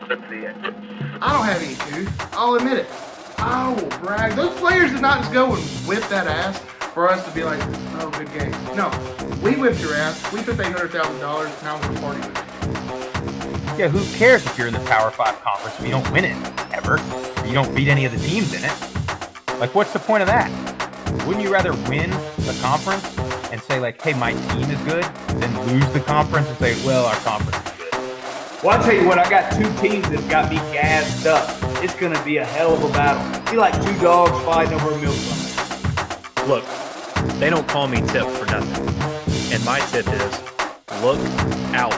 I don't have any tooth. I'll admit it. I will brag. Those players did not just go and whip that ass for us to be like, oh, good game. No, we whipped your ass. We took $800,000. Now we're partying with it. Yeah, who cares if you're in the Power 5 conference if you don't win it ever, or you don't beat any of the teams in it? Like, what's the point of that? Wouldn't you rather win the conference and say, like, hey, my team is good, than lose the conference and say, well, our conference is good? Well, I'll tell you what, I got two teams that got me gassed up. It's going to be a hell of a battle. Be like two dogs fighting over a milk bucket. Look, they don't call me Tip for nothing. And my tip is, look out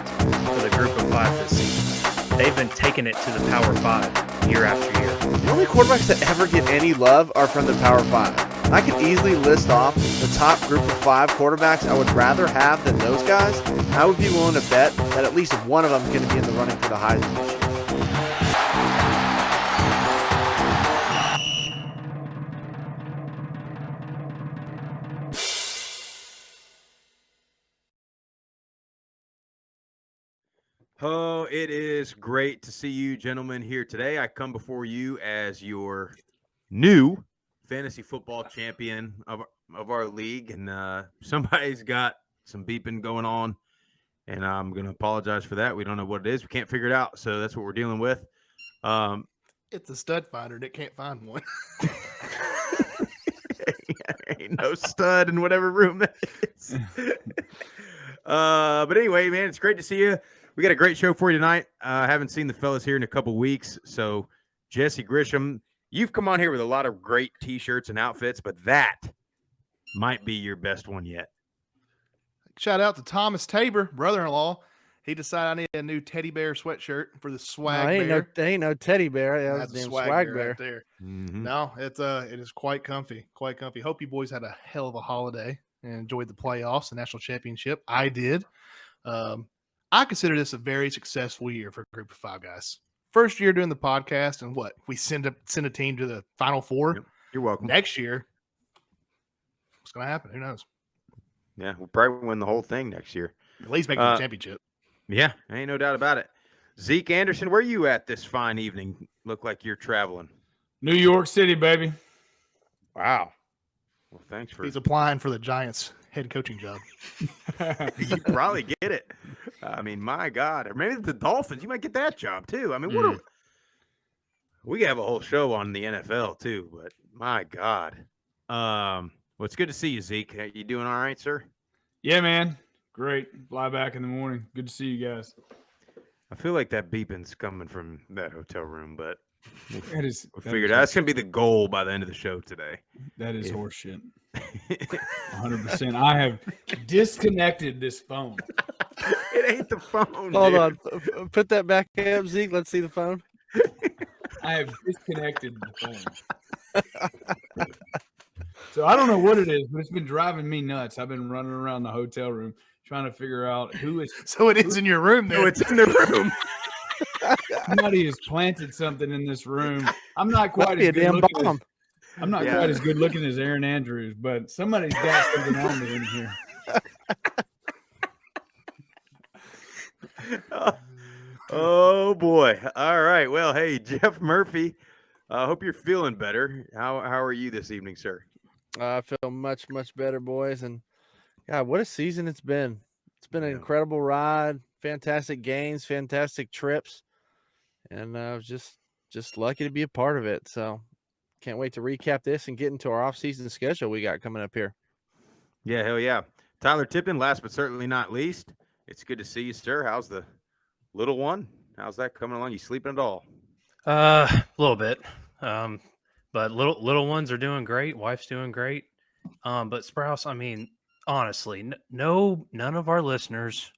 for the group of 5 this season. They've been taking it to the Power 5 year after year. The only quarterbacks that ever get any love are from the Power 5. I could easily list off the top group of 5 quarterbacks I would rather have than those guys. I would be willing to bet that at least one of them is going to be in the running for the Heisman this year. Oh, it is great to see you gentlemen here today. I come before you as your new fantasy football champion of our league, and somebody's got some beeping going on, and I'm going to apologize for that. We don't know what it is. We can't figure it out, so that's what we're dealing with. It's a stud finder, and it can't find one. Ain't no stud in whatever room that is. But anyway, man, it's great to see you. We got a great show for you tonight. I haven't seen the fellas here in a couple weeks. So, Jesse Grisham, you've come on here with a lot of great T-shirts and outfits, but that might be your best one yet. Shout out to Thomas Tabor, brother-in-law. He decided I need a new teddy bear sweatshirt for the swag bear. Ain't no teddy bear. Yeah, That's that's a damn swag bear. right there. Mm-hmm. No, it is quite comfy, quite comfy. Hope you boys had a hell of a holiday and enjoyed the playoffs, the national championship. I did. I consider this a very successful year for a group of 5 guys. First year doing the podcast, and what we send a team to the Final Four. Yep. You're welcome. Next year, what's going to happen? Who knows? Yeah, we'll probably win the whole thing next year. At least make the championship. Yeah, ain't no doubt about it. Zeke Anderson, where are you at this fine evening? Look like you're traveling. New York City, baby. Wow. Well, thanks for. He's applying for the Giants head coaching job. You probably get it. I mean, my God. Or maybe the Dolphins. You might get that job, too. I mean, we have a whole show on the NFL, too. But, my God. Well, it's good to see you, Zeke. You doing all right, sir? Yeah, man. Great. Fly back in the morning. Good to see you guys. I feel like that beeping's coming from that hotel room, but we figured that that's going to be the goal by the end of the show today. That is horseshit. 100%. I have disconnected this phone. It ain't the phone. Hold dude. on. Put that back up, Zeke. Let's see the phone. I have disconnected the phone. So I don't know what it is, but it's been driving me nuts. I've been running around the hotel room trying to figure out who is. So it is in your room, then. No, it's in the room. Somebody has planted something in this room. I'm not quite Might as be a damn good looking. bomb. I'm not quite as good looking as Aaron Andrews, but somebody's got something on me in here. Oh boy! All right. Well, hey, Jeff Murphy. I hope you're feeling better. How are you this evening, sir? I feel much better, boys. And God, what a season it's been. It's been an incredible ride. Fantastic games, fantastic trips, and I was just lucky to be a part of it. So can't wait to recap this and get into our off-season schedule we got coming up here. Yeah, hell yeah. Tyler Tippin, last but certainly not least. It's good to see you, sir. How's the little one? How's that coming along? You sleeping at all? A little bit. But little ones are doing great. Wife's doing great. But Sprouse, I mean, honestly, none of our listeners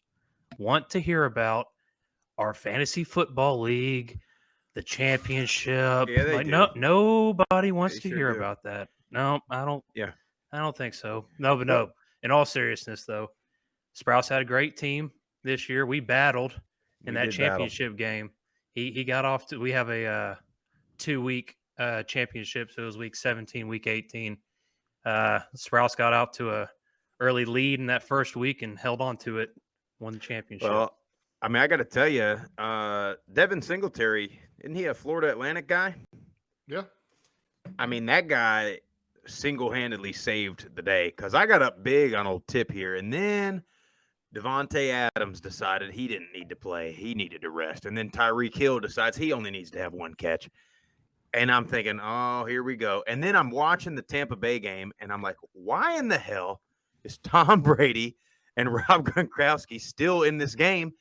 want to hear about our fantasy football league, the championship. Yeah, they do. Nobody wants They to sure hear do. about that. No, I don't. Yeah. I don't think so. No. In all seriousness, though, Sprouse had a great team this year. We battled in that championship game. He got off to. We have a 2-week championship, so it was week 17, week 18. Sprouse got out to a early lead in that first week and held on to it, won the championship. Well, I mean, I got to tell you, Devin Singletary, isn't he a Florida Atlantic guy? Yeah. I mean, that guy single-handedly saved the day because I got up big on old Tip here, and then Devontae Adams decided he didn't need to play. He needed to rest. And then Tyreek Hill decides he only needs to have one catch. And I'm thinking, oh, here we go. And then I'm watching the Tampa Bay game, and I'm like, why in the hell is Tom Brady and Rob Gronkowski still in this game?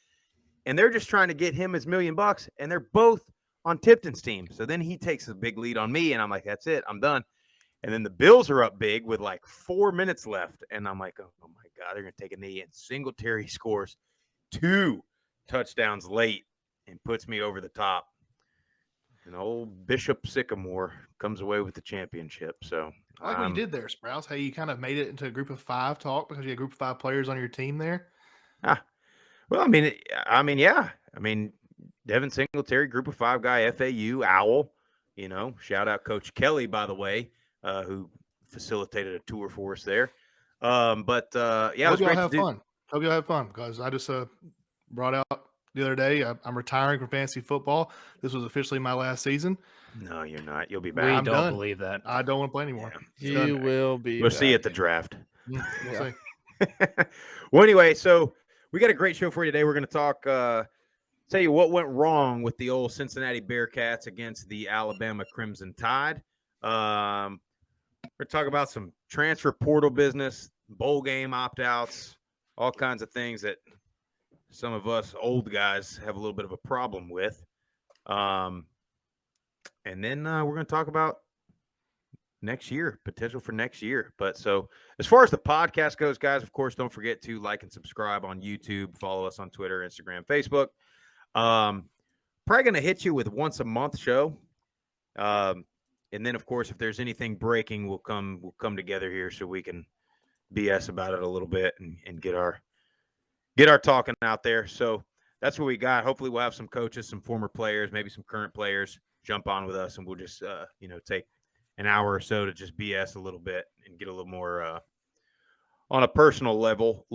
And they're just trying to get him his $1 million, and they're both on Tipton's team. So then he takes a big lead on me, and I'm like, that's it. I'm done. And then the Bills are up big with like 4 minutes left. And I'm like, oh my God, they're going to take a knee. And Singletary scores 2 touchdowns late and puts me over the top. And old Bishop Sycamore comes away with the championship. So I like what you did there, Sprouse. Hey, you kind of made it into a group of 5 talk because you had a group of 5 players on your team there. Well, yeah. I mean, Devin Singletary, group of 5 guy, FAU, Owl. You know, shout out Coach Kelly, by the way, who facilitated a tour for us there. Yeah, hope it was y'all great have to do. fun. Hope y'all have fun because I just brought out the other day. I'm retiring from fantasy football. This was officially my last season. No, you're not. You'll be We back. I'm don't done. believe that. I don't want to play anymore. Yeah. You will be. We'll see you back. at the draft. We'll Yeah. see. Well, anyway, so we got a great show for you today. We're going to talk, tell you what went wrong with the old Cincinnati Bearcats against the Alabama Crimson Tide. We're going to talk about some transfer portal business, bowl game opt-outs, all kinds of things that some of us old guys have a little bit of a problem with. And then we're going to talk about next year, potential for next year. But so as far as the podcast goes, guys, of course, don't forget to like and subscribe on YouTube. Follow us on Twitter, Instagram, Facebook. Probably going to hit you with once a month show. And then, of course, if there's anything breaking, we'll come together here so we can BS about it a little bit and get our talking out there. So that's what we got. Hopefully we'll have some coaches, some former players, maybe some current players jump on with us, and we'll just, take an hour or so to just BS a little bit and get a little more on a personal level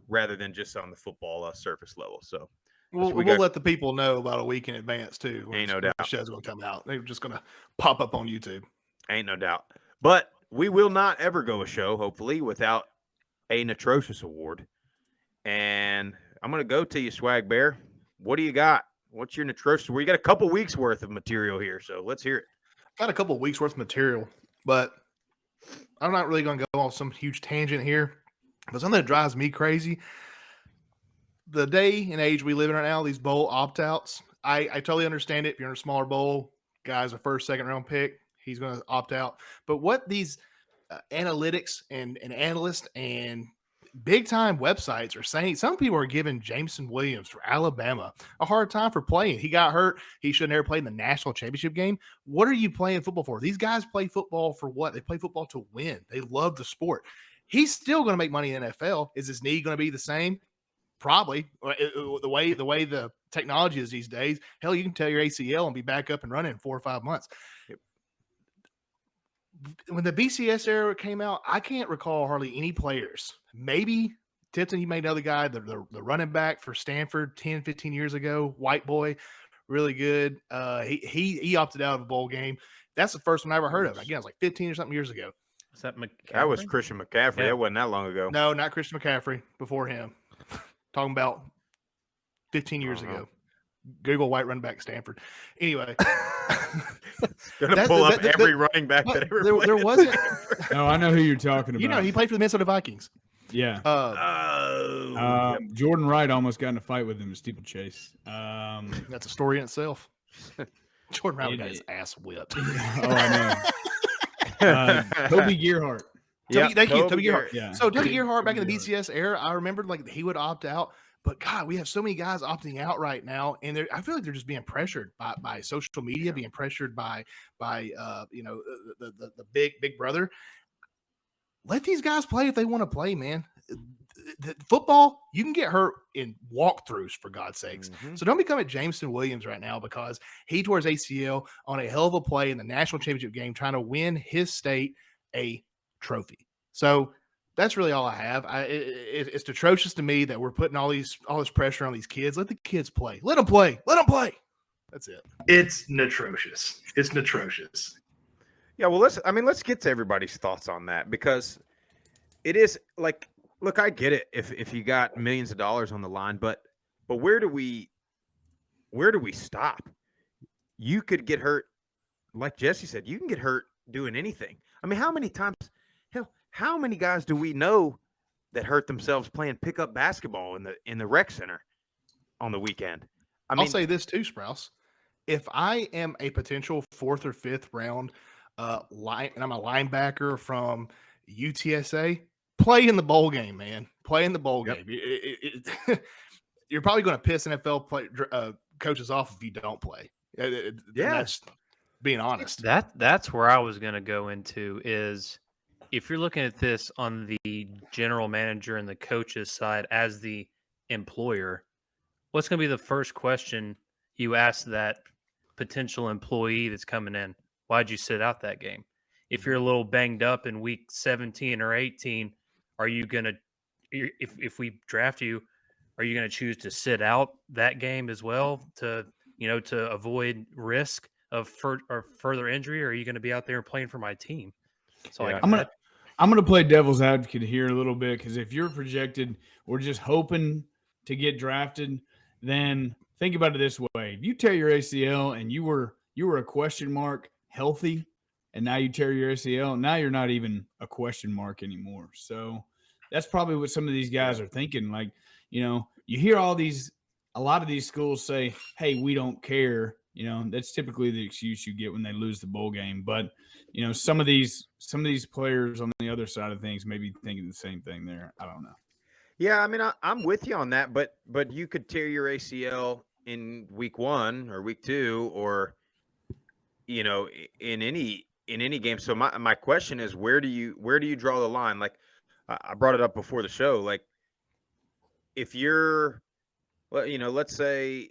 rather than just on the football surface level. So We'll let the people know about a week in advance too. Ain't no when doubt. the show's going to come out. They're just going to pop up on YouTube. Ain't no doubt. But we will not ever go a show, hopefully, without an atrocious award. And I'm going to go to you, Swag Bear. What do you got? What's your atrocious award? You got a couple weeks worth of material here, so let's hear it. Got a couple of weeks worth of material, but I'm not really going to go off some huge tangent here. But something that drives me crazy, the day and age we live in right now, these bowl opt-outs, I totally understand it. If you're in a smaller bowl, guy's a first, second round pick, he's going to opt out. But what these analytics and analysts and big-time websites are saying, some people are giving Jameson Williams for Alabama a hard time for playing. He got hurt. He should never play in the national championship game. What are you playing football for? These guys play football for what? They play football to win. They love the sport. He's still going to make money in the NFL. Is his knee going to be the same? Probably. The way the technology is these days, hell, you can tear your ACL and be back up and running in 4 or 5 months. Yep. When the BCS era came out, I can't recall hardly any players. Maybe Tipton, you may know the guy, the running back for Stanford 10, 15 years ago, white boy, really good. He opted out of a bowl game. That's the first one I ever heard of. Again, it was like 15 or something years ago. Is that McCaffrey? That was Christian McCaffrey. Yeah. That wasn't that long ago. No, not Christian McCaffrey. Before him. Talking about 15 years ago. Google white running back Stanford. Anyway. Gonna pull up every running back that ever played. There wasn't. Oh, I know who you're talking about. You know, he played for the Minnesota Vikings. Yeah. Jordan Wright almost got in a fight with him in steeplechase. That's a story in itself. Jordan Wright got his ass whipped. I know. Toby Gerhart. Thank you, Toby Gerhart. Yeah. So Toby Gerhart back in the BCS era, I remember like he would opt out. But God, we have so many guys opting out right now, and I feel like they're just being pressured by social media, being pressured by the big brother. Let these guys play if they want to play, man. The football, you can get hurt in walkthroughs, for God's sakes. Mm-hmm. So don't become a Jameson Williams right now because he tore his ACL on a hell of a play in the national championship game trying to win his state a trophy. So that's really all I have. It's atrocious to me that we're putting all this pressure on these kids. Let the kids play. Let them play. Let them play. That's it. It's atrocious. It's atrocious. Yeah, well, let's get to everybody's thoughts on that, because it is like, look, I get it if you got millions of dollars on the line, but where do we stop? You could get hurt, like Jesse said. You can get hurt doing anything. I mean, how many guys do we know that hurt themselves playing pickup basketball in the rec center on the weekend? I'll say this too, Sprouse. If I am a potential 4th or 5th round and I'm a linebacker from UTSA, play in the bowl game, man. Play in the bowl game. You're probably going to piss NFL coaches off if you don't play. That's being honest. That's where I was going to go into is, if you're looking at this on the general manager and the coach's side as the employer, what's going to be the first question you ask that potential employee that's coming in? Why'd you sit out that game? If you're a little banged up in week 17 or 18, are you going to, if we draft you, are you going to choose to sit out that game as well to avoid risk of further injury, or are you going to be out there playing for my team? So I'm gonna play devil's advocate here a little bit, because if you're projected or just hoping to get drafted, then think about it this way: if you tear your ACL and you were a question mark healthy, and now you tear your ACL, now you're not even a question mark anymore. So that's probably what some of these guys are thinking. Like, you hear a lot of these schools say, "Hey, we don't care." That's typically the excuse you get when they lose the bowl game. But some of these players on the other side of things may be thinking the same thing there. I don't know. Yeah, I mean, I'm with you on that, but you could tear your ACL in week 1 or week 2, or in any game. So my question is, where do you draw the line? Like, I brought it up before the show. Like, if you're, let's say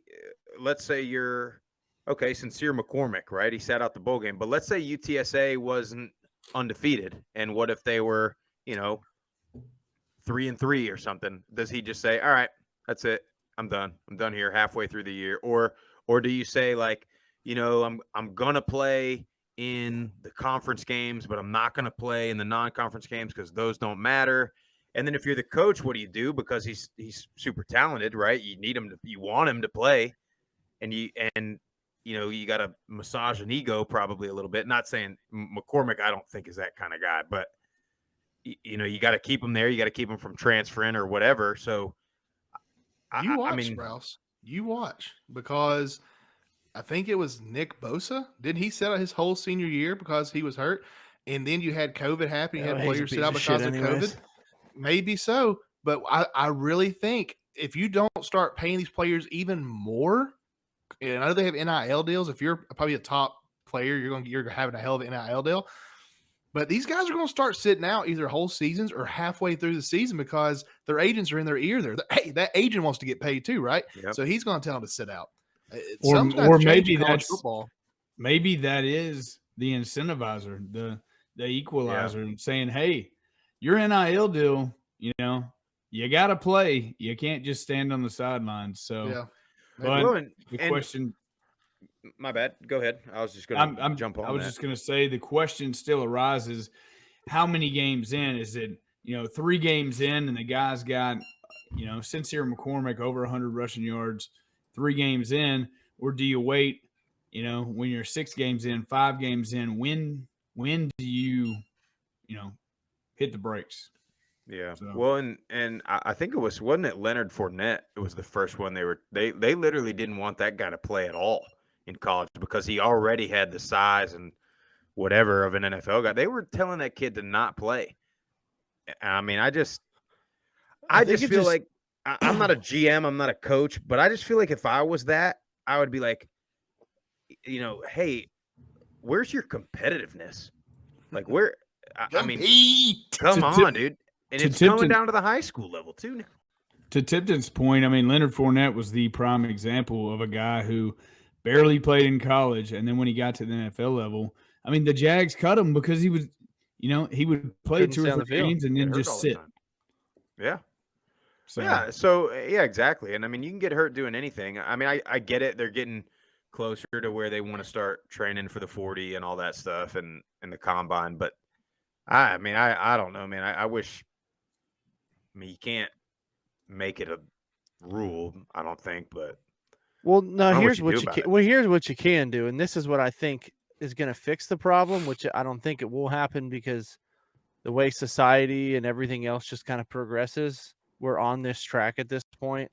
you're, okay, Sincere McCormick, right? He sat out the bowl game. But let's say UTSA wasn't undefeated, and what if they were, 3-3 or something? Does he just say, "All right, that's it, I'm done here halfway through the year"? Or do you say, like, I'm gonna play in the conference games, but I'm not gonna play in the non-conference games because those don't matter? And then if you're the coach, what do you do? Because he's super talented, right? You want him to play, and you got to massage an ego probably a little bit. Not saying McCormick, I don't think, is that kind of guy, but you got to keep him there. You got to keep him from transferring or whatever. So You watch, Sprouse. You watch, because I think it was Nick Bosa. Didn't he sit out his whole senior year because he was hurt? And then you had COVID happen. You had players sit out because of COVID. Maybe so. But I really think if you don't start paying these players even more, and I know they have NIL deals. If you're probably a top player, you're having a hell of an NIL deal. But these guys are going to start sitting out either whole seasons or halfway through the season because their agents are in their ear there. Hey, that agent wants to get paid too, right? Yep. So he's going to tell them to sit out. Or maybe that is the incentivizer, the equalizer, and saying, "Hey, your NIL deal, you got to play. You can't just stand on the sidelines." So, yeah. But the question. My bad. Go ahead. I was just going to jump on that. I was just going to say the question still arises: how many games in? Is it 3 games in and the guy's got Sincere McCormick over 100 rushing yards 3 games in, or do you wait? When you're 6 games in, 5 games in, when do you hit the brakes? Yeah. So. Well, and I think wasn't it Leonard Fournette? It was the first one they literally didn't want that guy to play at all in college because he already had the size and whatever of an NFL guy. They were telling that kid to not play. I mean, I just feel like I'm not a GM, I'm not a coach, but I just feel like if I was that, I would be like, hey, where's your competitiveness? Like, where? Come on, dude. And it's going down to the high school level too now. To Tipton's point, I mean, Leonard Fournette was the prime example of a guy who barely played in college, and then when he got to the NFL level, I mean, the Jags cut him because he he would play Couldn't 2 stay or on 3 the field. games and Get then hurt just all the sit. time. Yeah. So Yeah. So yeah, exactly. And I mean, you can get hurt doing anything. I mean, I get it. They're getting closer to where they want to start training for the 40 and all that stuff and the combine. But I mean, I don't know, man. I wish. I mean, you can't make it a rule. I don't think, but Well, I no, don't know here's what you what do you about can. it. Well, here's what you can do, and this is what I think is going to fix the problem, which I don't think it will happen because the way society and everything else just kind of progresses, we're on this track at this point,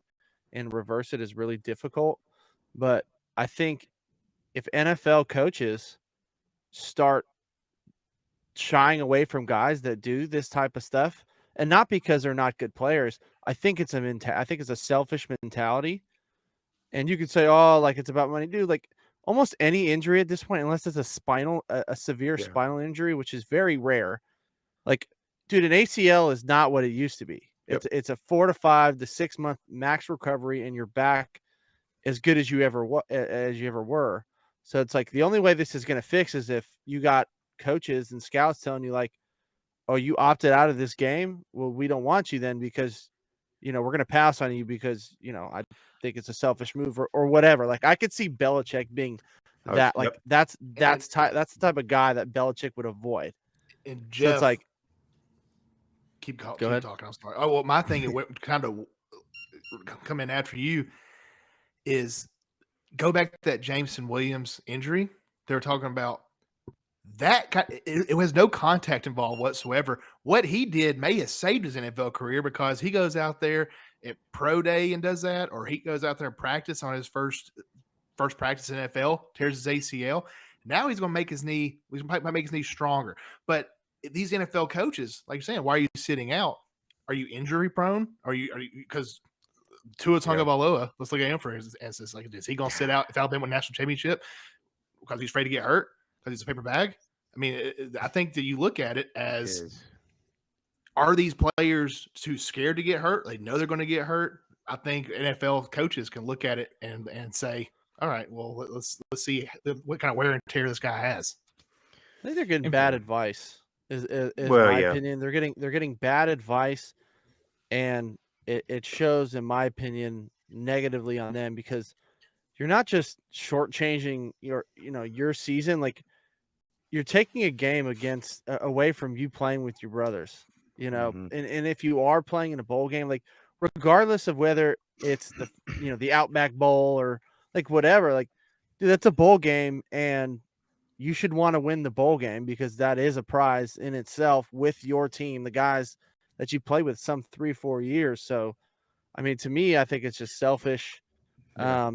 and reverse it is really difficult. But I think if NFL coaches start shying away from guys that do this type of stuff, and not because they're not good players, I think it's a selfish mentality. And you could say, oh, like it's about money, dude. Like almost any injury at this point, unless it's a severe Yeah. spinal injury, which is very rare. Like, dude, an ACL is not what it used to be. Yep. It's a 4 to 5 to 6 month max recovery, and you're back as good as you ever were. So it's like the only way this is going to fix is if you got coaches and scouts telling you like, oh, you opted out of this game. Well, we don't want you then because, we're going to pass on you because, I think it's a selfish move or whatever. Like I could see Belichick being that, like Yep. that's the type of guy that Belichick would avoid. And So Jeff, it's like, keep ahead. talking. I'm sorry. Oh well, my thing it went kind of come in after you is go back to that Jameson Williams injury. They were talking about that. It was no contact involved whatsoever. What he did may have saved his NFL career because he goes out there at pro day and does that, or he goes out there and practice on his first practice in NFL, tears his ACL. Now he's going to make his knee. He's going to make his knee stronger. But these NFL coaches, like you're saying, why are you sitting out? Are you injury prone? Are you because Tua Tagovailoa? Let's look at him for instance. Like, is he going to sit out if Alabama win national championship because he's afraid to get hurt because he's a paper bag? I mean, I think that you look at it as, are these players too scared to get hurt? They know they're going to get hurt. I think NFL coaches can look at it and say, all right, well, let's see what kind of wear and tear this guy has. I think they're getting bad advice. Is Well, my yeah. opinion. They're getting bad advice, and it shows, in my opinion, negatively on them because you're not just shortchanging your season. Like you're taking a game away from you playing with your brothers. Mhm. And if you are playing in a bowl game, like regardless of whether it's the Outback Bowl or like whatever, like dude, that's a bowl game, and you should want to win the bowl game because that is a prize in itself with your team, the guys that you play with some 3-4 years. So, I mean, to me, I think it's just selfish. Yeah.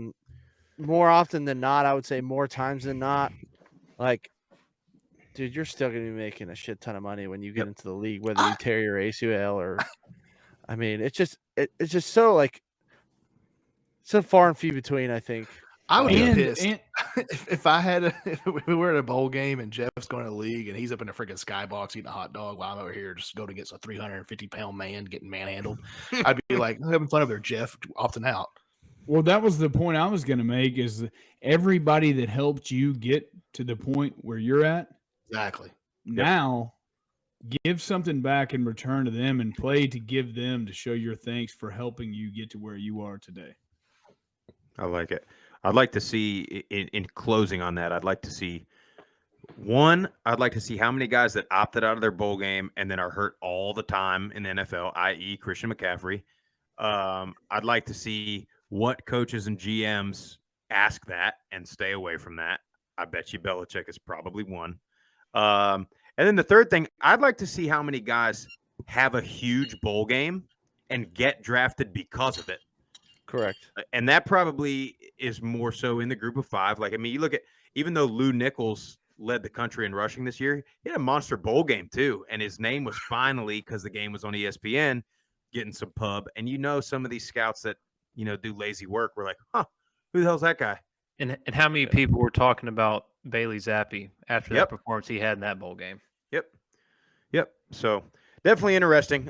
More often than not, I would say more times than not, like, dude, you're still going to be making a shit ton of money when you get into the league, whether you tear your ACL or, I mean, it's just so like, so far and few between, I think. I would be pissed if we were at a bowl game and Jeff's going to the league and he's up in a freaking skybox eating a hot dog while I'm over here just going against a 350-pound man getting manhandled. I'd be like, I'm having fun over there, Jeff, opting out. Well, that was the point I was going to make is everybody that helped you get to the point where you're at. Exactly. Now, give something back in return to them and play to give them to show your thanks for helping you get to where you are today. I like it. I'd like to see, in closing on that, I'd like to see how many guys that opted out of their bowl game and then are hurt all the time in the NFL, i.e. Christian McCaffrey. I'd like to see what coaches and GMs ask that and stay away from that. I bet you Belichick is probably one. And then the third thing, I'd like to see how many guys have a huge bowl game and get drafted because of it. Correct. And that probably is more so in the group of five. Like, I mean, you look at, even though Lou Nichols led the country in rushing this year, he had a monster bowl game too. And his name was finally, because the game was on ESPN, getting some pub. And some of these scouts that, do lazy work were like, huh, who the hell's that guy? And how many people were talking about Bailey Zappi after that performance he had in that bowl game? Yep. So definitely interesting.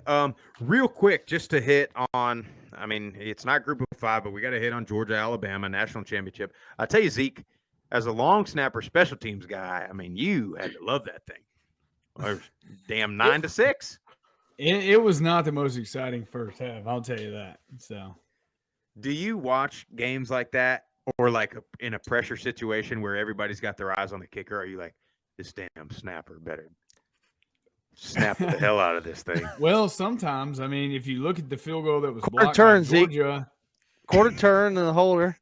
Real quick, just to hit on, I mean, it's not group of five, but we got to hit on Georgia, Alabama national championship. I tell you, Zeke, as a long snapper special teams guy, I mean, you had to love that thing. Or damn 9-6. It was not the most exciting first half. I'll tell you that. So, Do you watch games like that, or like in a pressure situation where everybody's got their eyes on the kicker? Are you like, this damn snapper better snap the hell out of this thing? well, sometimes, I mean, if you look at the field goal that was Quarter blocked turn, by Zeke. Georgia, Quarter turn and the holder.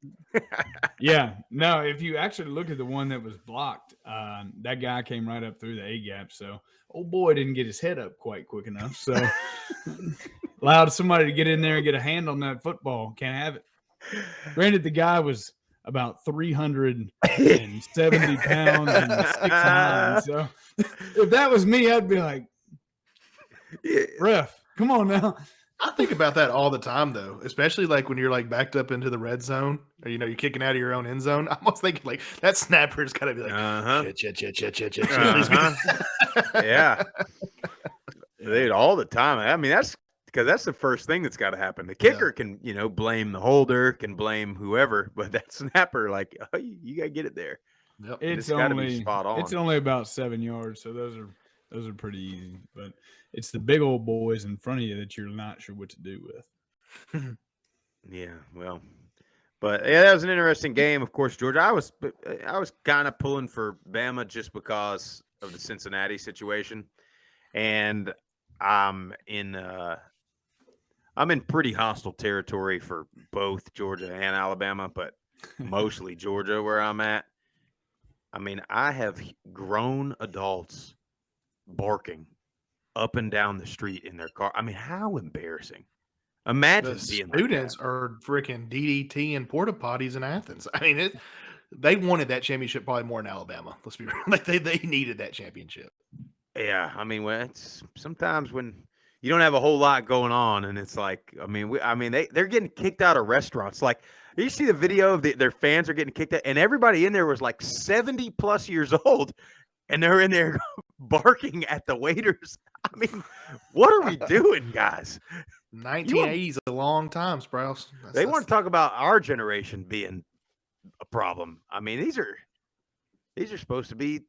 yeah, no, if you actually look at the one that was blocked, that guy came right up through the A gap. So, old boy didn't get his head up quite quick enough. So, allowed somebody to get in there and get a hand on that football. Can't have it. Granted, the guy was about 370 pounds and 6'9". So, if that was me, I'd be like, ref, come on now. I think about that all the time, though, especially like when you're like backed up into the red zone, or you're kicking out of your own end zone. I'm almost thinking like that snapper's got to be like, shit. Yeah, dude, all the time. I mean, that's because that's the first thing that's got to happen. The kicker can, blame the holder, can blame whoever, but that snapper, like, oh, you got to get it there. Yep. It's got to only be spot on. It's only about 7 yards, so those are pretty easy. But it's the big old boys in front of you that you're not sure what to do with. Yeah, well, but yeah, that was an interesting game. Of course, Georgia. I was kind of pulling for Bama just because of the Cincinnati situation, and I'm in pretty hostile territory for both Georgia and Alabama, but mostly Georgia where I'm at. I mean, I have grown adults barking up and down the street in their car. I mean, how embarrassing. Imagine The being students like that. are freaking DDT and porta potties in Athens. I mean, they wanted that championship probably more than Alabama. Let's be real. Like they needed that championship. Yeah, I mean, it's sometimes when you don't have a whole lot going on, and it's like, they're getting kicked out of restaurants. Like, you see the video of their fans are getting kicked out, and everybody in there was like 70 plus years old, and they're in there barking at the waiters. I mean, what are we doing, guys? 1980 is a long time, Sprouse. They want to talk about our generation being a problem. I mean, these are supposed to be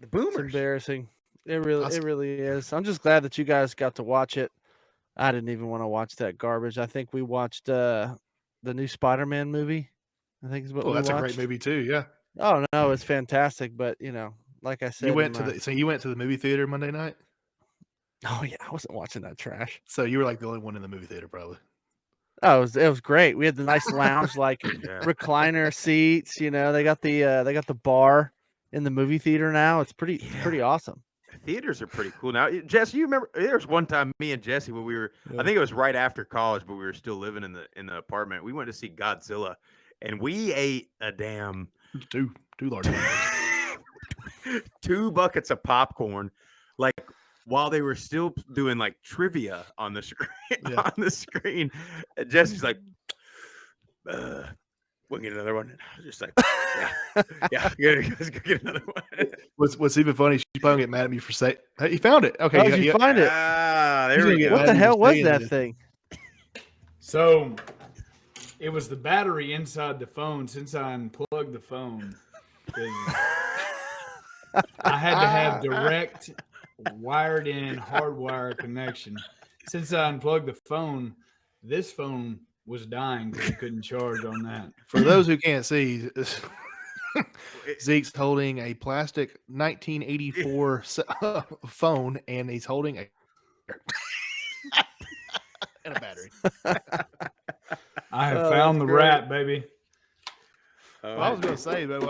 the boomers. It's embarrassing. It really is. I'm just glad that you guys got to watch it. I didn't even want to watch that garbage. I think we watched the new Spider-Man movie. I think is what we watched. That's a great movie too. Yeah. Oh no, it's fantastic. But like I said, you went to the movie theater Monday night. Oh yeah, I wasn't watching that trash. So you were like the only one in the movie theater, probably. Oh, it was great. We had the nice lounge, recliner seats. They got the bar in the movie theater now. It's pretty awesome. Theaters are pretty cool now. Jesse, you remember there was one time me and Jesse when we were, I think it was right after college, but we were still living in the apartment. We went to see Godzilla, and we ate a damn two large 2 buckets of popcorn, like while they were still doing like trivia on the screen. Yeah. On the screen, and Jesse's like, we'll get another one. And I was just like, yeah, let's go get another one. What's even funny? She's probably get mad at me for saying, hey, you found it. Okay, how did you find it? There we go. What the hell was that thing? So it was the battery inside the phone. Since I unplugged the phone, I had to have direct wired in hardwire connection. Since I unplugged the phone, this phone was dying because I couldn't charge on that. For those who can't see, Zeke's holding a plastic 1984 phone, and he's holding a and a battery. I have found the rat, baby. Well, I was going to say, but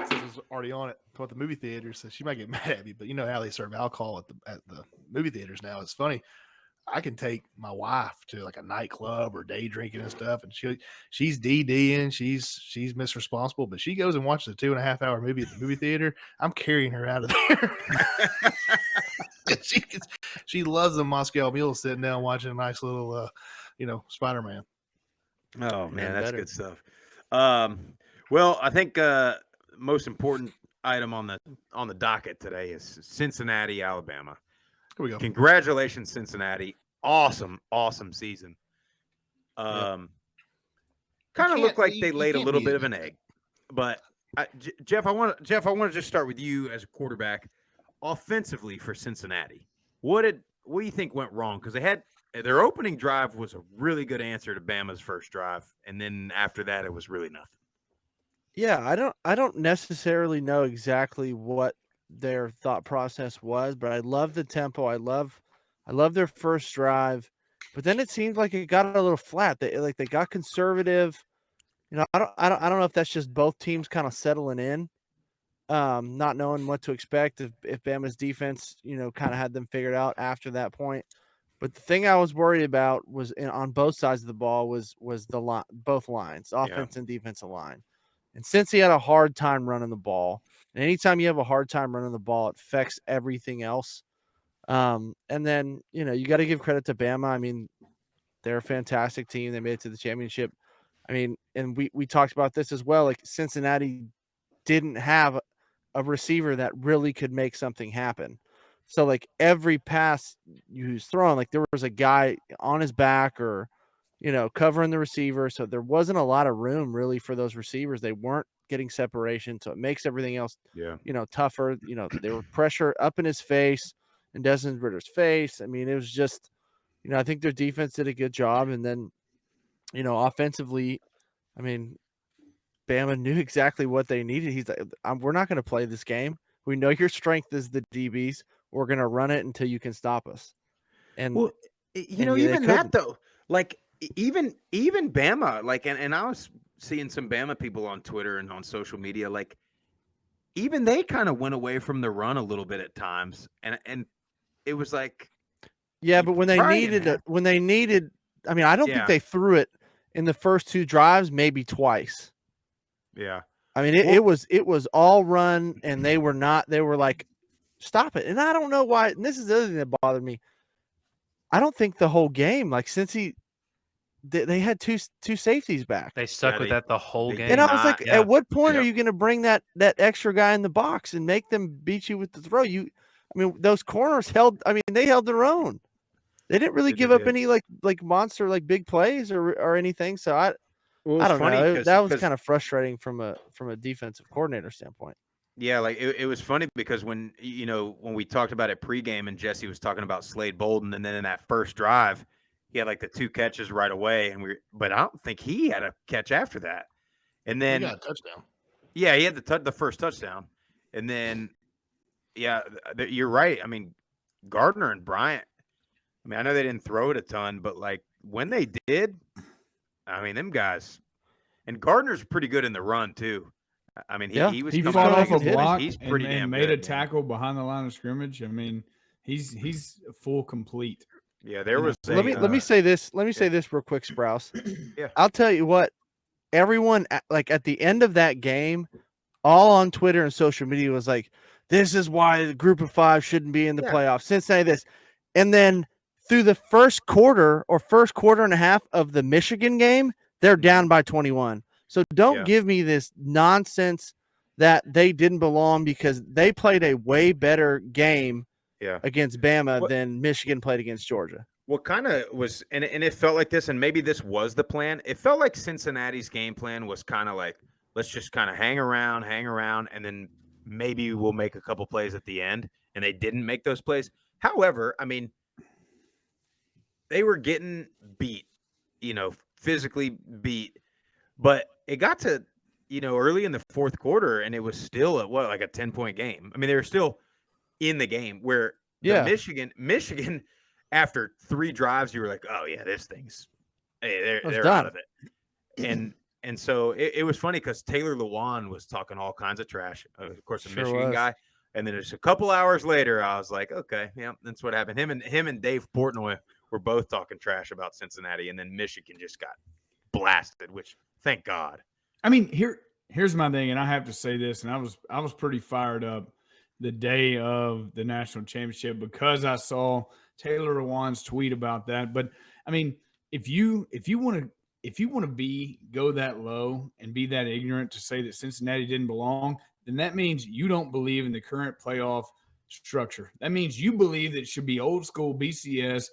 since I was already on it about the movie theaters, so she might get mad at me. But you know how they serve alcohol at the movie theaters now. It's funny. I can take my wife to like a nightclub or day drinking and stuff, and she's DDing, she's misresponsible, but she goes and watches a 2.5 hour movie at the movie theater. I'm carrying her out of there. she loves the Moscow Mule, sitting down watching a nice little, Spider-Man. Oh man, that's good stuff. Well, I think most important item on the docket today is Cincinnati, Alabama. Here we go. Congratulations, Cincinnati! Awesome season. Kind of looked like they laid a little bit of an egg, but Jeff, I want to just start with you as a quarterback. offensively for Cincinnati, what do you think went wrong? Because they had their opening drive was a really good answer to Bama's first drive, and then after that, it was really nothing. Yeah, I don't necessarily know exactly what their thought process was, but I love the tempo. I love their first drive, but then it seemed like it got a little flat. They got conservative. I don't know if that's just both teams kind of settling in, not knowing what to expect if Bama's defense, kind of had them figured out after that point. But the thing I was worried about was on both sides of the ball was the line, both lines, offense and defensive line. And since he had a hard time running the ball, and anytime you have a hard time running the ball, it affects everything else. And then, you got to give credit to Bama. I mean, they're a fantastic team. They made it to the championship. I mean, and we talked about this as well. Like Cincinnati didn't have a receiver that really could make something happen. So like every pass you was throwing, like there was a guy on his back or, covering the receiver. So there wasn't a lot of room really for those receivers. They weren't getting separation. So it makes everything else, tougher. They were pressure up in his face and Desmond Ritter's face. I mean, it was just, I think their defense did a good job. And then, offensively, I mean, Bama knew exactly what they needed. He's like, we're not going to play this game. We know your strength is the DBs. We're going to run it until you can stop us. And well, even that though, like even Bama, like, and I was seeing some Bama people on Twitter and on social media, like even they kind of went away from the run a little bit at times, and it was like, yeah, but when they needed, I mean, I don't think they threw it in the first two drives, maybe twice. Yeah. I mean, it was all run, and they were like, stop it. And I don't know why. And this is the other thing that bothered me. I don't think the whole game, like Cincy, they had two safeties back. They stuck with that the whole game. And I was like, at what point are you going to bring that extra guy in the box and make them beat you with the throw? I mean, those corners they held their own. They didn't really give up any like monster, like big plays or anything. So I don't know. That was kind of frustrating from a defensive coordinator standpoint. Yeah, like it was funny because when we talked about it pregame and Jesse was talking about Slade Bolden, and then in that first drive, he had like the two catches right away, but I don't think he had a catch after that. And then he got a touchdown. Yeah, he had the first touchdown, and then you're right. I mean, Gardner and Bryant. I mean, I know they didn't throw it a ton, but like when they did, I mean, them guys, and Gardner's pretty good in the run too. I mean, he fought off a block. He's pretty and damn made good, a tackle behind the line of scrimmage. I mean, he's full complete. Yeah, there was. Let me say this. Let me say this real quick, Sprouse. Yeah, I'll tell you what. Everyone, like at the end of that game, all on Twitter and social media was like, "This is why the Group of Five shouldn't be in the playoffs." Cincinnati this, and then through the first quarter and a half of the Michigan game, they're down by 21. So don't give me this nonsense that they didn't belong because they played a way better game against Bama than Michigan played against Georgia. What kind of was, and it felt like this, and maybe this was the plan. It felt like Cincinnati's game plan was kind of like, let's just kind of hang around, and then maybe we'll make a couple plays at the end. And they didn't make those plays. However, I mean, they were getting beat, physically beat. But it got to, early in the fourth quarter, and it was still like a 10-point game. I mean, they were still in the game where Michigan, after 3 drives, you were like, oh yeah, this thing's, hey, they're out of it. And so it was funny because Taylor Lewan was talking all kinds of trash, of course, a Michigan guy. And then just a couple hours later, I was like, okay, yeah, that's what happened. Him and Dave Portnoy were both talking trash about Cincinnati, and then Michigan just got blasted, which thank God. I mean, here's my thing, and I have to say this, and I was pretty fired up the day of the national championship because I saw Taylor Lewan's tweet about that. But I mean, if you want to go that low and be that ignorant to say that Cincinnati didn't belong, then that means you don't believe in the current playoff structure. That means you believe that it should be old school BCS,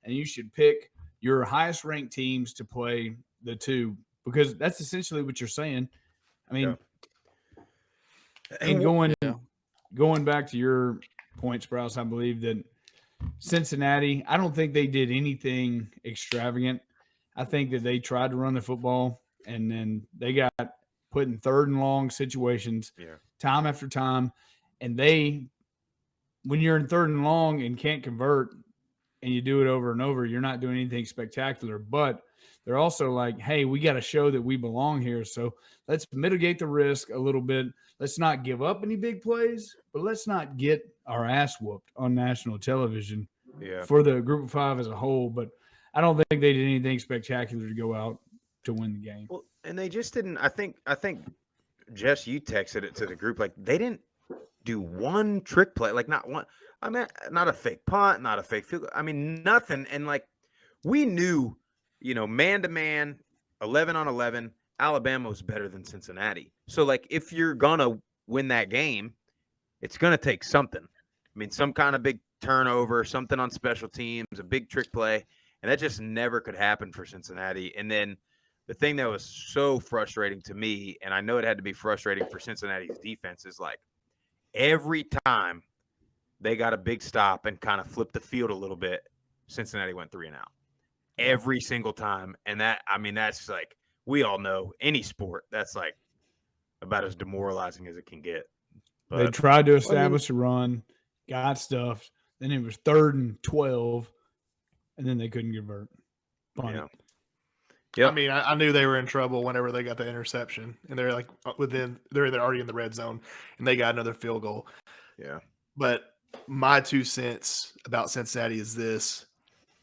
and you should pick your highest ranked teams to play the two, because that's essentially what you're saying. I mean, and going back to your point, Sprouse. I believe that Cincinnati, I don't think they did anything extravagant. I think that they tried to run the football, and then they got put in third and long situations time after time. And when you're in third and long and can't convert and you do it over and over, you're not doing anything spectacular. But they're also like, hey, we got to show that we belong here. So let's mitigate the risk a little bit. Let's not give up any big plays, but let's not get our ass whooped on national television for the Group of Five as a whole. But I don't think they did anything spectacular to go out to win the game. Well, and they just didn't. I think Jess, you texted it to the group. Like they didn't do one trick play. Like not one. I mean, not a fake punt, not a fake field goal. I mean, nothing. And like we knew, man to man, 11 on 11, Alabama was better than Cincinnati. So like if you're gonna win that game, it's gonna take something. I mean, some kind of big turnover, something on special teams, a big trick play, and that just never could happen for Cincinnati. And then the thing that was so frustrating to me, and I know it had to be frustrating for Cincinnati's defense, is like every time they got a big stop and kind of flipped the field a little bit, Cincinnati went 3 and out. Every single time. And that's like, we all know any sport, that's like about as demoralizing as it can get. But they tried to establish a run, got stuffed, then it was 3rd and 12, and then they couldn't convert. I mean, I knew they were in trouble whenever they got the interception, and they're like they're already in the red zone, and they got another field goal. Yeah. But my 2 cents about Cincinnati is this: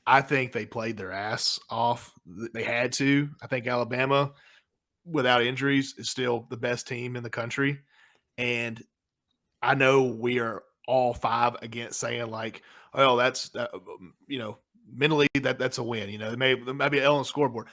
I think they played their ass off. They had to. I think Alabama, without injuries, is still the best team in the country, and I know we are all 5 against saying like, "Oh, that's mentally that's a win." There may be an L on the scoreboard.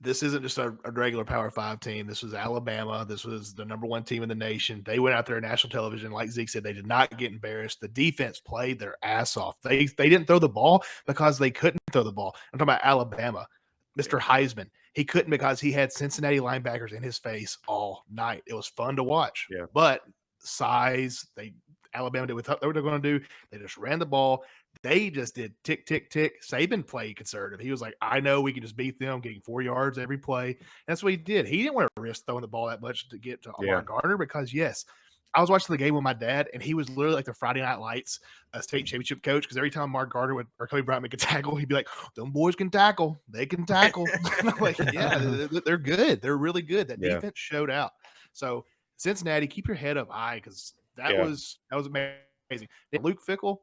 This isn't just a regular Power 5 team. This was Alabama. This was the number 1 team in the nation. They went out there on national television. Like Zeke said, they did not get embarrassed. The defense played their ass off. They didn't throw the ball because they couldn't throw the ball. I'm talking about Alabama. Mr. Heisman, he couldn't because he had Cincinnati linebackers in his face all night. It was fun to watch. Yeah. But size, Alabama did what they were going to do. They just ran the ball. They just did tick, tick, tick. Saban played conservative. He was like, I know we can just beat them, getting 4 yards every play. And that's what he did. He didn't want to risk throwing the ball that much to get to Amar Gardner because, yes, I was watching the game with my dad, and he was literally like the Friday Night Lights state championship coach because every time Mark Gardner or Kobe Bryant make a tackle, he'd be like, them boys can tackle. They can tackle. I'm like, yeah, they're good. They're really good. That defense showed out. So, Cincinnati, keep your head up high because that was amazing. Luke Fickell,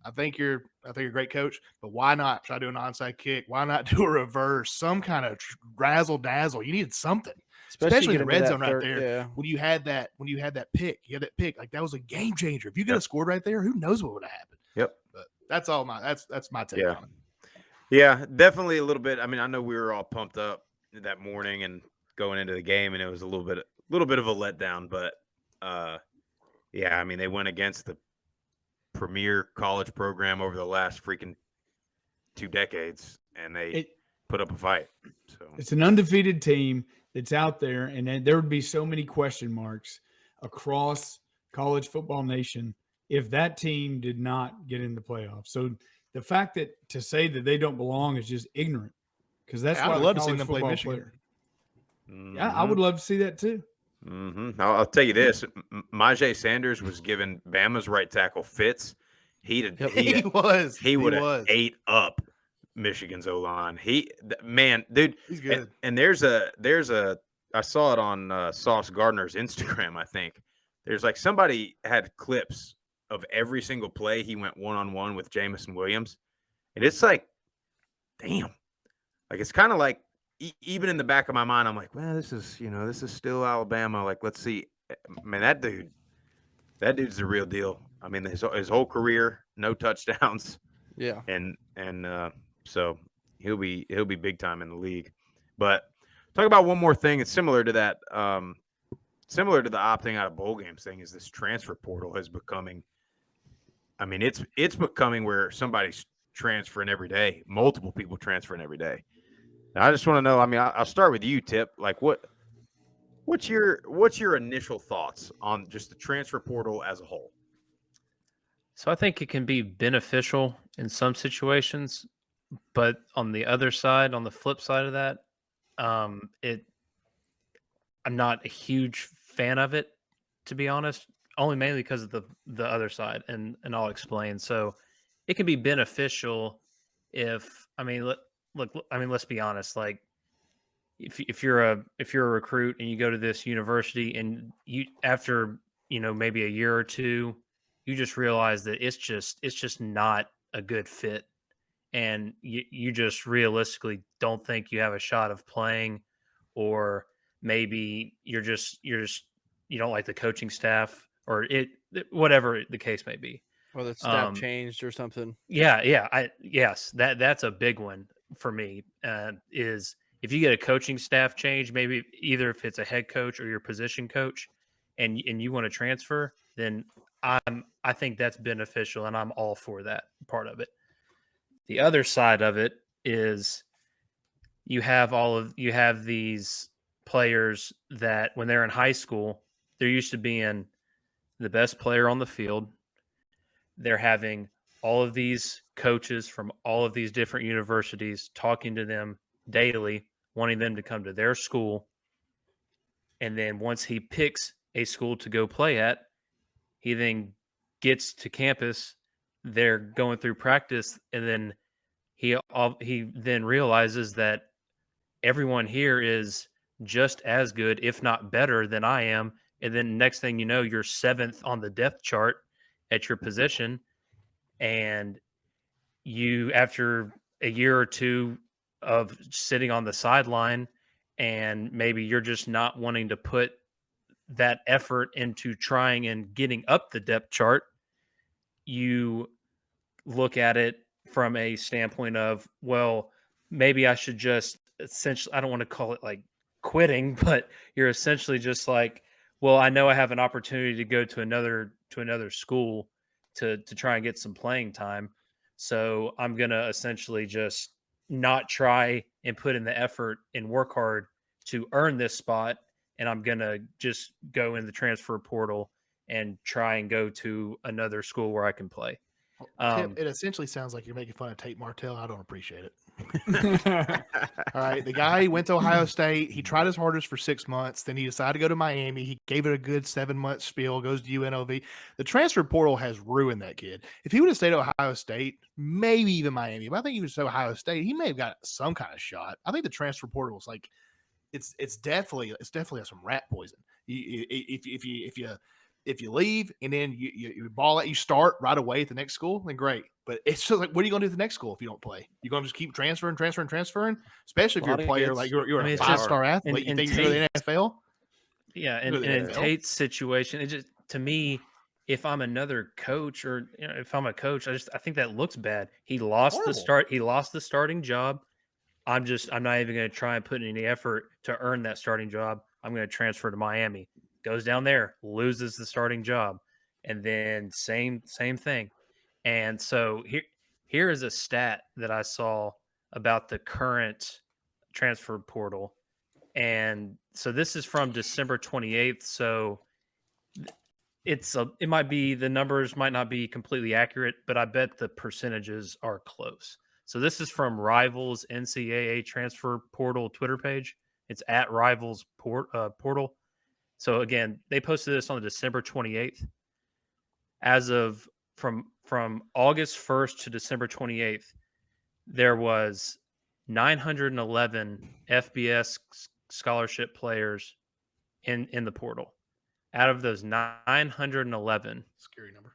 I think you're a great coach, but why not try to do an onside kick? Why not do a reverse? Some kind of razzle dazzle. You needed something, especially in the red zone right there. Yeah. When you had that pick, like that was a game changer. If you could have scored right there, who knows what would have happened? Yep. But that's all that's my take on it. Yeah, definitely a little bit. I mean, I know we were all pumped up that morning and going into the game, and it was a little bit of a letdown. But yeah, I mean, they went against the premier college program over the last freaking 2 decades, and they put up a fight. So it's an undefeated team that's out there, and then there would be so many question marks across college football nation if that team did not get in the playoffs. So the fact that to say that they don't belong is just ignorant, because that's why I would love to see them play Michigan. Yeah, I would love to see that too. Mm-hmm. I'll tell you this: Majay Sanders was given Bama's right tackle fits. He would have ate up Michigan's O-line. Dude, he's good. And there's a I saw it on Sauce Gardner's Instagram. I think there's like somebody had clips of every single play he went 1-on-1 with Jamison Williams, and it's like, damn, like it's kind of like. Even in the back of my mind, I'm like, well, this is still Alabama. Like, let's see, man, that dude's the real deal. I mean, his whole career, no touchdowns. Yeah. And so he'll be big time in the league. But talk about one more thing. It's similar to that, similar to the opting out of bowl games thing. Is this transfer portal is becoming? I mean, it's becoming where somebody's transferring every day. Multiple people transferring every day. I just want to know. I mean, I'll start with you, Tip. Like, what's your initial thoughts on just the transfer portal as a whole? So I think it can be beneficial in some situations, but on the other side, on the flip side of that, it I'm not a huge fan of it, to be honest. Only mainly because of the other side, and I'll explain. So it can be beneficial if I mean let's be honest. Like if you're a recruit and you go to this university and you after maybe a year or two, you just realize that it's just not a good fit, and you just realistically don't think you have a shot of playing, or maybe you don't like the coaching staff, or whatever the case may be. Or the staff changed or something. Yes, that's a big one for me. Is if you get a coaching staff change, maybe either if it's a head coach or your position coach, and you want to transfer, then I think that's beneficial, and I'm all for that part of it. The other side of it is you have these players that when they're in high school, they're used to being the best player on the field. They're having all of these coaches from all of these different universities talking to them daily, wanting them to come to their school. And then once he picks a school to go play at, he then gets to campus. They're going through practice, and then he then realizes that everyone here is just as good, if not better, than I am. And then next thing you know, you're seventh on the depth chart at your position, and you after a year or two of sitting on the sideline, and maybe you're just not wanting to put that effort into trying and getting up the depth chart, you look at it from a standpoint of, well, maybe I should just essentially, I don't want to call it like quitting, but you're essentially just like, well, I know I have an opportunity to go to another school to try and get some playing time. So I'm going to essentially just not try and put in the effort and work hard to earn this spot. And I'm going to just go in the transfer portal and try and go to another school where I can play. Tim, it essentially sounds like you're making fun of Tate Martell. I don't appreciate it. All right. The guy went to Ohio State. He tried his hardest for 6 months. Then he decided to go to Miami. He gave it a good 7-month spiel, goes to UNLV. The transfer portal has ruined that kid. If he would have stayed at Ohio State, maybe even Miami, but I think he was at Ohio State, he may have got some kind of shot. I think the transfer portal was like, it's definitely some rat poison. If you leave and then you ball out, you start right away at the next school, then great. But it's just like, what are you going to do at the next school if you don't play? You're going to just keep transferring, especially if you're a player like you're a 5-star athlete. You think you're in the NFL? Yeah, and in Tate's situation, it just, to me, if I'm another coach, or if I'm a coach, I think that looks bad. He lost the start. He lost the starting job. I'm not even going to try and put in any effort to earn that starting job. I'm going to transfer to Miami. Goes down there, loses the starting job, and then same thing. And so here is a stat that I saw about the current transfer portal. And so this is from December 28th. So it might be, the numbers might not be completely accurate, but I bet the percentages are close. So this is from Rivals NCAA transfer portal Twitter page. It's at Rivals portal. So again, they posted this on December 28th. As of from August 1st to December 28th, there was 911 FBS scholarship players in the portal. Out of those 911, scary number,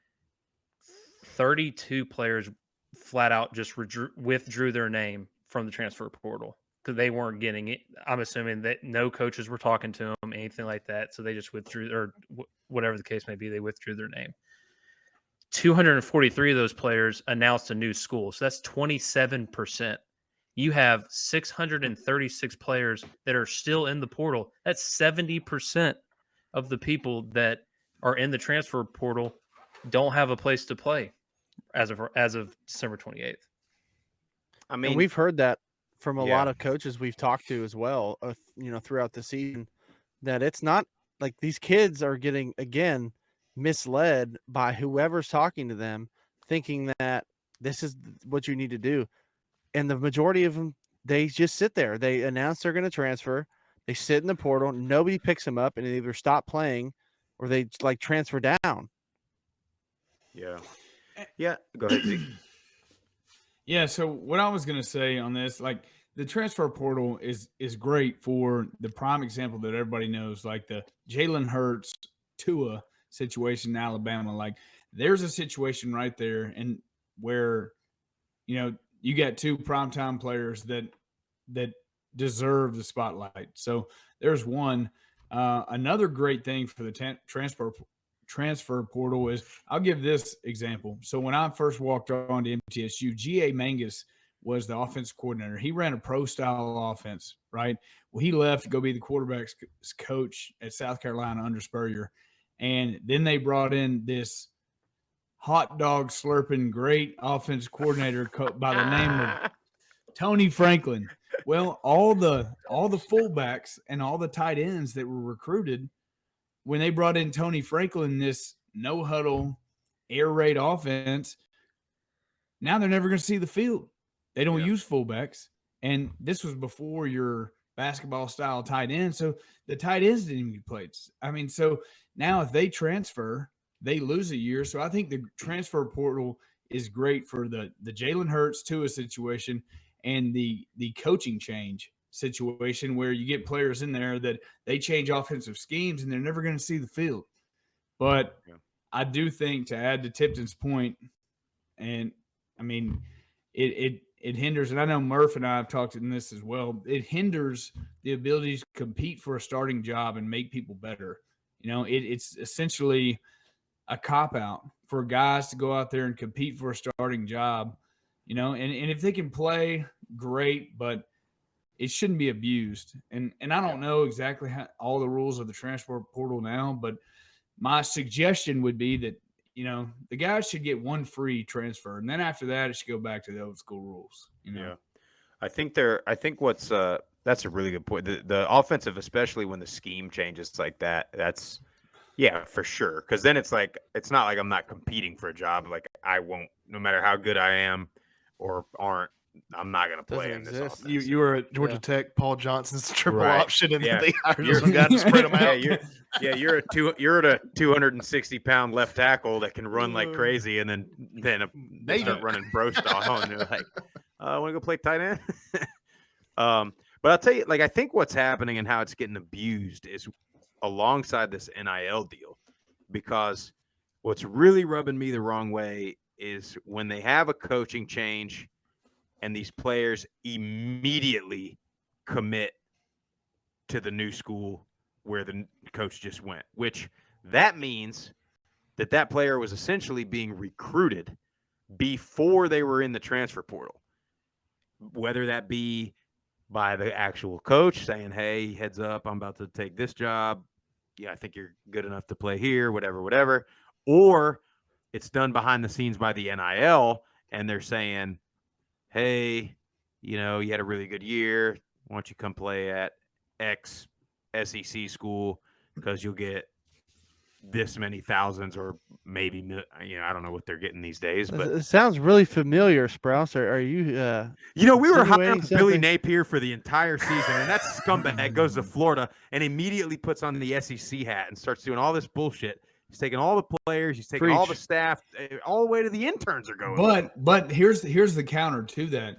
32 players flat out just withdrew their name from the transfer portal because they weren't getting it. I'm assuming that no coaches were talking to them, anything like that. So they just withdrew, or whatever the case may be, they withdrew their name. 243 of those players announced a new school. So that's 27%. You have 636 players that are still in the portal. That's 70% of the people that are in the transfer portal don't have a place to play as of December 28th. I mean, and we've heard that from a lot of coaches we've talked to as well, throughout the season, that it's not like these kids are getting, again, misled by whoever's talking to them, thinking that this is what you need to do. And the majority of them, they just sit there. They announce they're going to transfer. They sit in the portal. Nobody picks them up, and they either stop playing or they like transfer down. Yeah. Yeah. Go ahead, Zeke. Yeah, so what I was going to say on this, like the transfer portal is great for the prime example that everybody knows, like the Jalen Hurts Tua situation in Alabama. Like there's a situation right there, and where you got two primetime players that deserve the spotlight. So there's one. Another great thing for the transfer portal is, I'll give this example. So when I first walked on to MTSU, G.A. Mangus was the offense coordinator. He ran a pro style offense, right? Well, he left to go be the quarterback's coach at South Carolina under Spurrier. And then they brought in this hot dog slurping great offense coordinator by the name of Tony Franklin. Well, all the fullbacks and all the tight ends that were recruited, when they brought in Tony Franklin, this no huddle, air raid offense, now they're never going to see the field. They don't use fullbacks. And this was before your basketball style tight end. So the tight ends didn't even get played. I mean, so now if they transfer, they lose a year. So I think the transfer portal is great for the Jalen Hurts Tua situation and the coaching change situation, where you get players in there that they change offensive schemes and they're never going to see the field. But I do think, to add to Tipton's point, and I mean, it hinders, and I know Murph and I have talked in this as well, it hinders the ability to compete for a starting job and make people better. It's essentially a cop-out for guys to go out there and compete for a starting job, and if they can play, great, but it shouldn't be abused. And I don't know exactly how all the rules of the transfer portal now, but my suggestion would be that, the guys should get one free transfer, and then after that, it should go back to the old school rules. Yeah, I think what's that's a really good point. The offensive, especially when the scheme changes like that, that's for sure. Because then it's like, it's not like I'm not competing for a job. Like I won't, no matter how good I am or aren't, I'm not going to play in this offense. You were at Georgia Tech, Paul Johnson's triple Right. option, and Yeah. they hired some guy to spread them out. You're a 260-pound left tackle that can run like crazy, and then they start running bro style, and you're like, I want to go play tight end. But I'll tell you, like, I think what's happening and how it's getting abused is alongside this NIL deal, because what's really rubbing me the wrong way is when they have a coaching change and these players immediately commit to the new school where the coach just went, which that means that player was essentially being recruited before they were in the transfer portal, whether that be by the actual coach saying, hey, heads up, I'm about to take this job. Yeah, I think you're good enough to play here, whatever. Or it's done behind the scenes by the NIL, and they're saying, hey, you had a really good year. Why don't you come play at X SEC school, because you'll get this many thousands, or maybe, I don't know what they're getting these days. But it sounds really familiar, Sprouse. Are you? We were high on Billy Napier for the entire season, and that scumbag goes to Florida and immediately puts on the SEC hat and starts doing all this bullshit. He's taking all the players, he's taking all the staff, all the way to the interns are going. But here's the counter to that.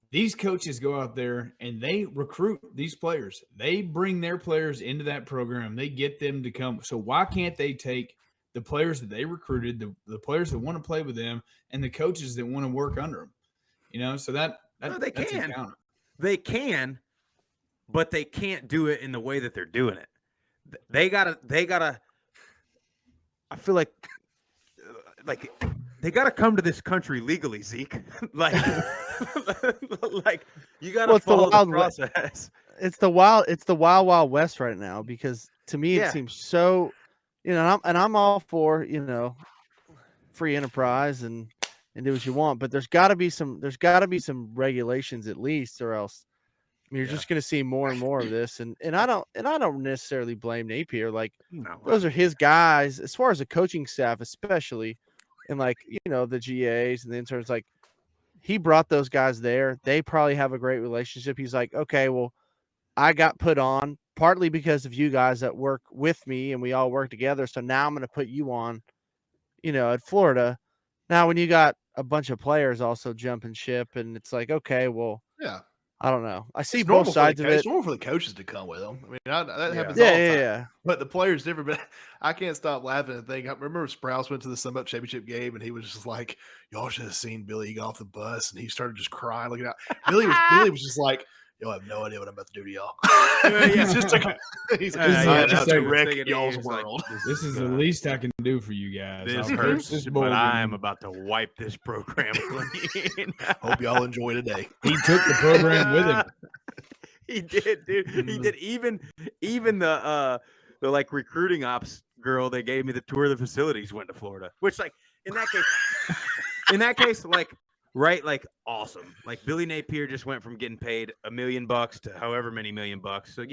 These coaches go out there and they recruit these players. They bring their players into that program. They get them to come. So why can't they take the players that they recruited, the players that want to play with them, and the coaches that want to work under them? So that they that's can. a counter. They can, but they can't do it in the way that they're doing it. They gotta. I feel like they got to come to this country legally, Zeke. like you got to follow the process. It's the wild west right now, because to me it seems so, I'm all for, free enterprise and do what you want, but there's got to be some regulations at least, or else You're just going to see more and more of this, and I don't necessarily blame Napier. Like No, those are his guys, as far as the coaching staff, especially, and like the GAs and the interns. Like he brought those guys there. They probably have a great relationship. He's like, okay, well, I got put on partly because of you guys that work with me, and we all work together. So now I'm going to put you on, at Florida. Now, when you got a bunch of players also jumping ship, and it's like, okay, well, Yeah. I don't know. I see It's both normal sides of it. It's normal for the coaches to come with them. I mean, that happens Yeah, all the time. yeah. But the players different. But I can't stop laughing and think. I remember Sprouse went to the Summit Championship game, and he was just like, "Y'all should have seen Billy get off the bus," and he started just crying, looking out. Billy was just like, "Y'all have no idea what I'm about to do to y'all." He's just like, he's yeah, about that's to what wreck thinking. y'all's He's like, world. This is the least I can do for you guys. This I'll hurts, this but bowl I am game. about to wipe this program clean. Hope y'all enjoy today. He took the program with him. He did, dude. He did. Even the like recruiting ops girl that gave me the tour of the facilities went to Florida. Which, like, in that case, like, right, like, awesome. Like Billy Napier just went from getting paid $1 million to however many $1 million. So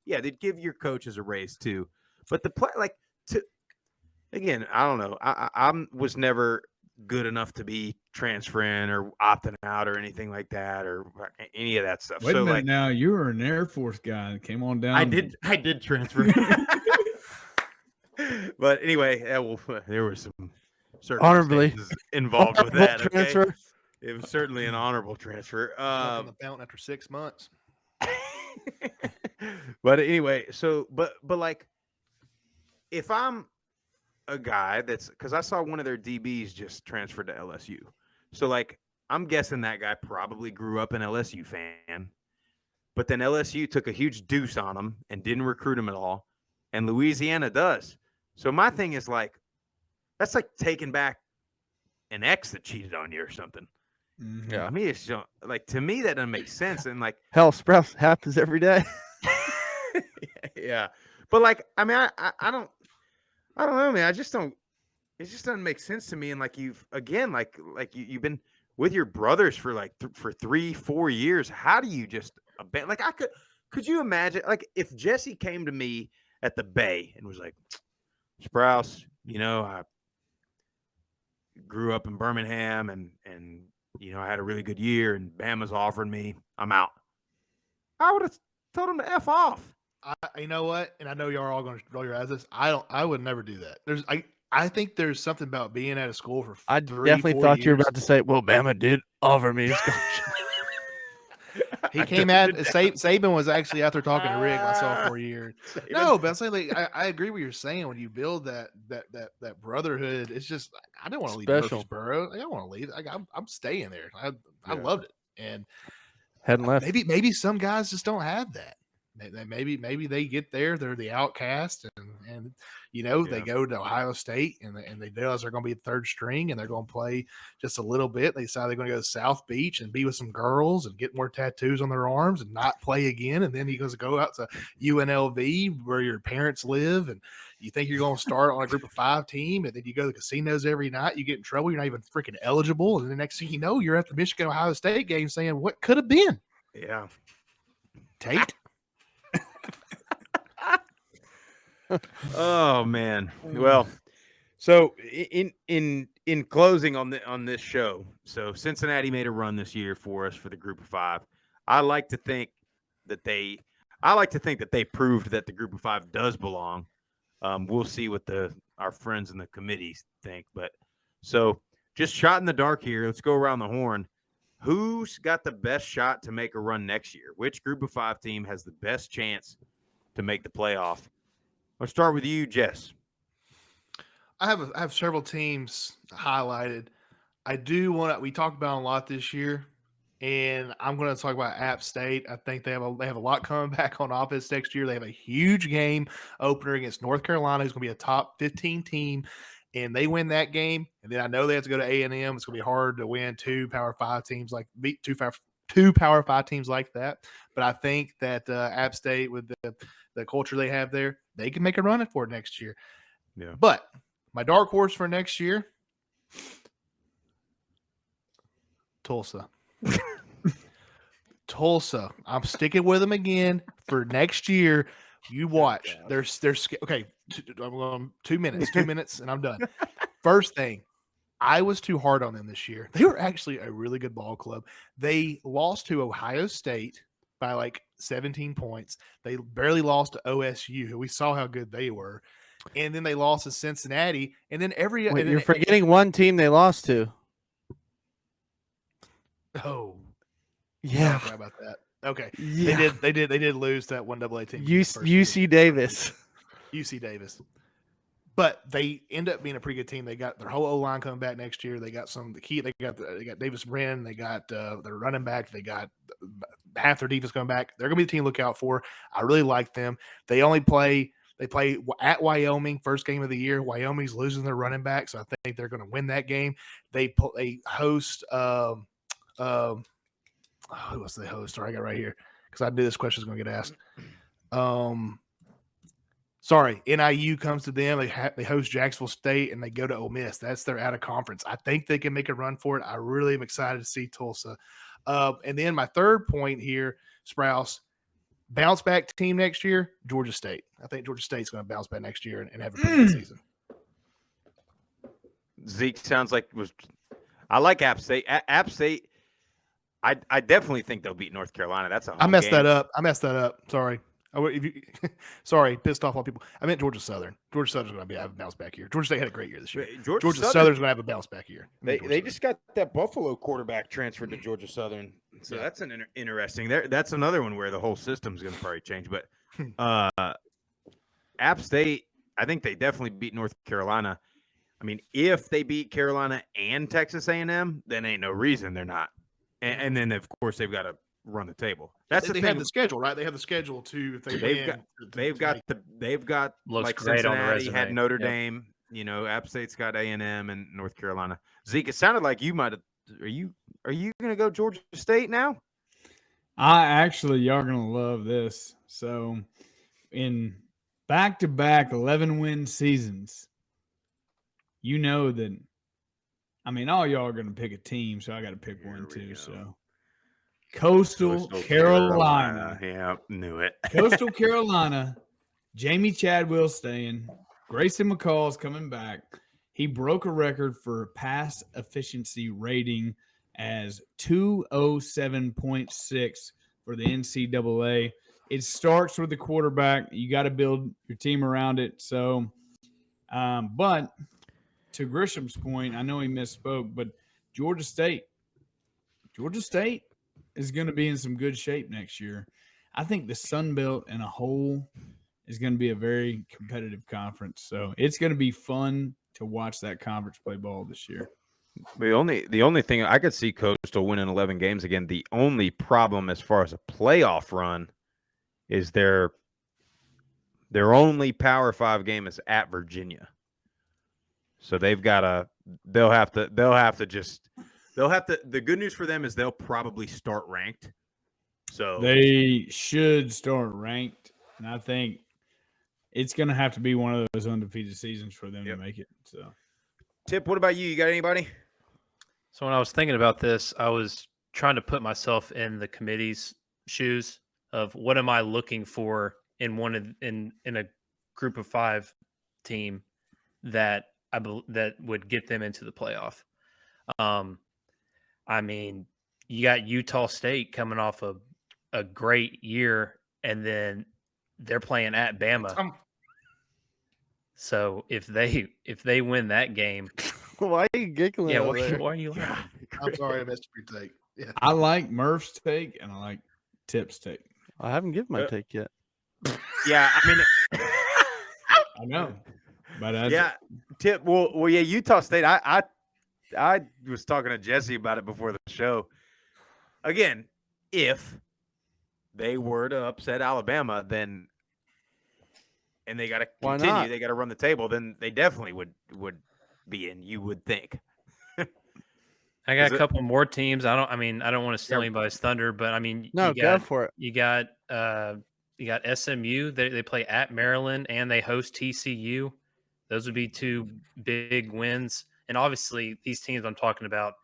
yeah, they'd give your coaches a raise too. But the play, like, again, I don't know. I was never good enough to be transferring or opting out or anything like that or any of that stuff. Wait a minute, like, now you were an Air Force guy and came on down. I did transfer. But anyway, there were some Honorably circumstances involved with that. Okay? transfer. It was certainly an honorable transfer. Up in the fountain after 6 months. But anyway, so but like, if I'm a guy that's, because I saw one of their DBs just transferred to LSU, so like I'm guessing that guy probably grew up an LSU fan, but then LSU took a huge deuce on him and didn't recruit him at all, and Louisiana does. So my thing is like, that's like taking back an ex that cheated on you or something. Mhm. Yeah. I mean, it's just, like, to me that doesn't make sense. And like, Hell, Sprouse happens every day. yeah, but like, I mean, I don't know, man. I just don't. It just doesn't make sense to me. And like, you've you've been with your brothers for like for 3-4 years. How do you just abandon? Like, could you imagine, like, if Jesse came to me at the Bay and was like, Sprouse, I grew up in Birmingham and I had a really good year and Bama's offering me, I'm out. I would have told him to F off. You know what? And I know y'all are all going to roll your eyes at this. I would never do that. I think there's something about being at a school for I 3, definitely 4 thought you were years. about to say, well, Bama did offer me a scholarship. He came at Saban was actually out there talking to Rick my sophomore year. No, but I'm saying, like, I agree with what you're saying. When you build that brotherhood, it's just, I didn't want to leave Special. Murfreesboro. I don't want to leave. I'm staying there. I loved it, and Hadn't left. maybe some guys just don't have that. Maybe they get there, they're the outcast, and they go to Ohio State and they realize they're going to be third string and they're going to play just a little bit. They decide they're going to go to South Beach and be with some girls and get more tattoos on their arms and not play again. And then he goes to go out to UNLV where your parents live, and you think you're going to start on a group of 5 team, and then you go to the casinos every night. You get in trouble. You're not even freaking eligible, and the next thing you know, you're at the Michigan Ohio State game saying, "What could have been?" Yeah, Tate. Oh man. Well, so in closing on this show, so Cincinnati made a run this year for us for the group of 5. I like to think that they proved that the group of 5 does belong. We'll see what our friends in the committees think, but so just shot in the dark here. Let's go around the horn. Who's got the best shot to make a run next year? Which group of 5 team has the best chance to make the playoff? Let's start with you, Jess. I have several teams highlighted. I do want to. We talked about a lot this year, and I'm going to talk about App State. I think they have a lot coming back on offense next year. They have a huge game opener against North Carolina, who's going to be a top 15 team, and they win that game. And then I know they have to go to A&M. It's going to be hard to win 2 Power 5 teams beat 2 Power 5 teams like that. But I think that App State, with the culture they have there, they can make a run for it next year. Yeah. But my dark horse for next year, Tulsa. Tulsa. I'm sticking with them again for next year. You watch. There's okay. 2 minutes, and I'm done. First thing, I was too hard on them this year. They were actually a really good ball club. They lost to Ohio State by like 17 points. They barely lost to OSU, who we saw how good they were. And then they lost to Cincinnati. And then Wait, you're forgetting one team they lost to. Oh, yeah. I forgot about that. Okay, Yeah. they did lose that 1AA team. UC Davis. UC Davis. But they end up being a pretty good team. They got their whole O line coming back next year. They got they got Davis Brin. They got their running back. They got half their defense coming back. They're gonna be the team to look out for. I really like them. They play at Wyoming, first game of the year. Wyoming's losing their running back, so I think they're gonna win that game. They host who was the host? Sorry, I got right here because I knew this question was gonna get asked. Sorry, NIU comes to them. They host Jacksonville State, and they go to Ole Miss. That's their out of conference. I think they can make a run for it. I really am excited to see Tulsa. And then my third point here, Sprouse, bounce back team next year, Georgia State. I think Georgia State's going to bounce back next year and have a pretty good season. Zeke sounds like I like App State. App State, I definitely think they'll beat North Carolina. That's a home I messed game. that up. Sorry. Sorry, pissed off on people. I meant Georgia Southern. Georgia Southern's going to have a bounce back year. Georgia State had a great year this year. Georgia Southern's going to have a bounce back year. They just got that Buffalo quarterback transferred to Georgia Southern, so that's an interesting. That's another one where the whole system's going to probably change. But App State, I think they definitely beat North Carolina. I mean, if they beat Carolina and Texas A&M, then ain't no reason they're not. And then of course they've got to run the table. That's they have the schedule, right? They have the schedule too. If they've got looks like great on the Cincinnati resume. had Notre Dame. You know, App State's got A&M and North Carolina. Zeke, it sounded like you might have. Are you going to go Georgia State now? Y'all going to love this. So, in back-to-back 11-win seasons, you know that. I mean, all y'all are going to pick a team, so I got to pick one too. So, Coastal Carolina. Yeah, knew it. Coastal Carolina. Jamie Chadwell staying. Grayson McCall's coming back. He broke a record for pass efficiency rating as 207.6 for the NCAA. It starts with the quarterback. You got to build your team around it. So, but to Grisham's point, I know he misspoke, but Georgia State is going to be in some good shape next year. I think the Sun Belt in a whole is going to be a very competitive conference. So it's going to be fun to watch that conference play ball this year. The only thing I could see Coastal winning 11 games again. The only problem as far as a playoff run is their only Power 5 game is at Virginia. So they'll have to the good news for them is they'll probably start ranked. So they should start ranked. And I think it's going to have to be one of those undefeated seasons for them to make it. So, Tip, what about you? You got anybody? So when I was thinking about this, I was trying to put myself in the committee's shoes of what am I looking for in a group of 5 team that would get them into the playoff. I mean, you got Utah State coming off a great year, and then they're playing at Bama. So if they win that game, why are you giggling? Yeah, why are you laughing? I'm sorry, I messed up your take. Yeah, I like Murph's take and I like Tip's take. I haven't given my take yet. Yeah, I mean, I know, but Tip. Well, yeah, Utah State. I was talking to Jesse about it before the show. Again, if they were to upset Alabama, then and they got to continue, they got to run the table, then they definitely would be in. You would think. I got a couple more teams. I don't want to steal anybody's thunder, but I mean, go for it. You got SMU. They play at Maryland and they host TCU. Those would be 2 big wins. And obviously, these teams I'm talking about,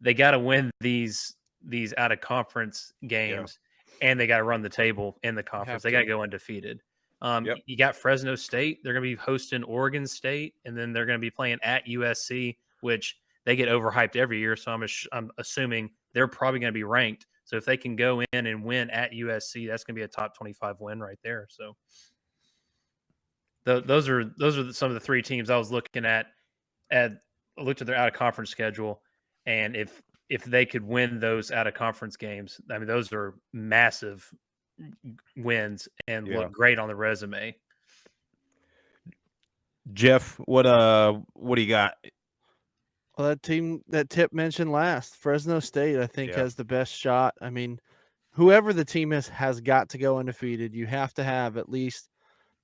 they got to win these these out of conference games, and they got to run the table in the conference. They got to go undefeated. You got Fresno State. They're going to be hosting Oregon State, and then they're going to be playing at USC, which they get overhyped every year. So I'm assuming they're probably going to be ranked. So if they can go in and win at USC, that's going to be a top 25 win right there. So those are some of the three teams I was looking at. I looked at their out of conference schedule, and if they could win those out of conference games, I mean, those are massive wins and look great on the resume. Jeff, what do you got? Well, that team that Tip mentioned last, Fresno State, I think has the best shot. I mean, whoever the team is has got to go undefeated. You have to have at least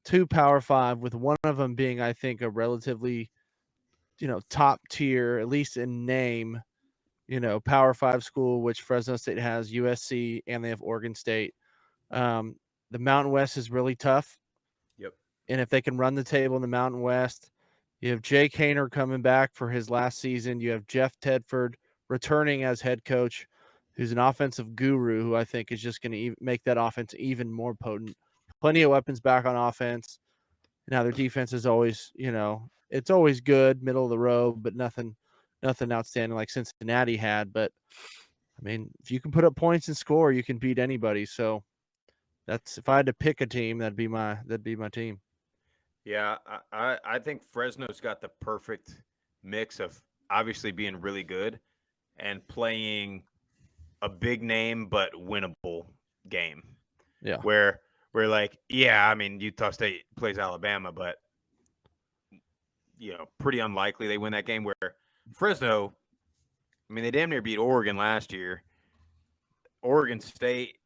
2 Power 5, with one of them being, I think, a relatively, top tier, at least in name, Power 5 school, which Fresno State has, USC, and they have Oregon State. The Mountain West is really tough. Yep. And if they can run the table in the Mountain West, you have Jake Haener coming back for his last season. You have Jeff Tedford returning as head coach, who's an offensive guru who I think is just going to make that offense even more potent. Plenty of weapons back on offense. Now their defense is always, it's always good, middle of the road, but nothing outstanding like Cincinnati had. But I mean, if you can put up points and score, you can beat anybody. So that's, if I had to pick a team, that'd be my team. Yeah, I think Fresno's got the perfect mix of obviously being really good and playing a big name but winnable game. Yeah. Where we're like, yeah, I mean, Utah State plays Alabama, but pretty unlikely they win that game. Where Fresno, I mean, they damn near beat Oregon last year. Oregon State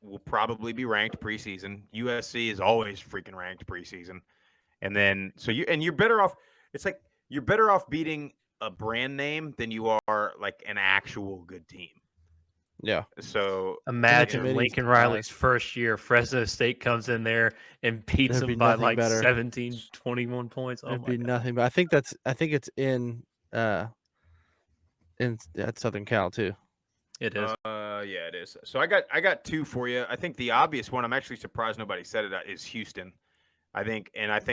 will probably be ranked preseason. USC is always freaking ranked preseason. And then, you're better off. It's like you're better off beating a brand name than you are like an actual good team. Yeah. So imagine Lincoln Riley's first year, Fresno State comes in there and beats them by like 17, 21 points. Oh, it'd be nothing. But I think it's in at Southern Cal too. It is. Yeah, it is. So I got 2 for you. I think the obvious one, I'm actually surprised nobody said it, is Houston. I think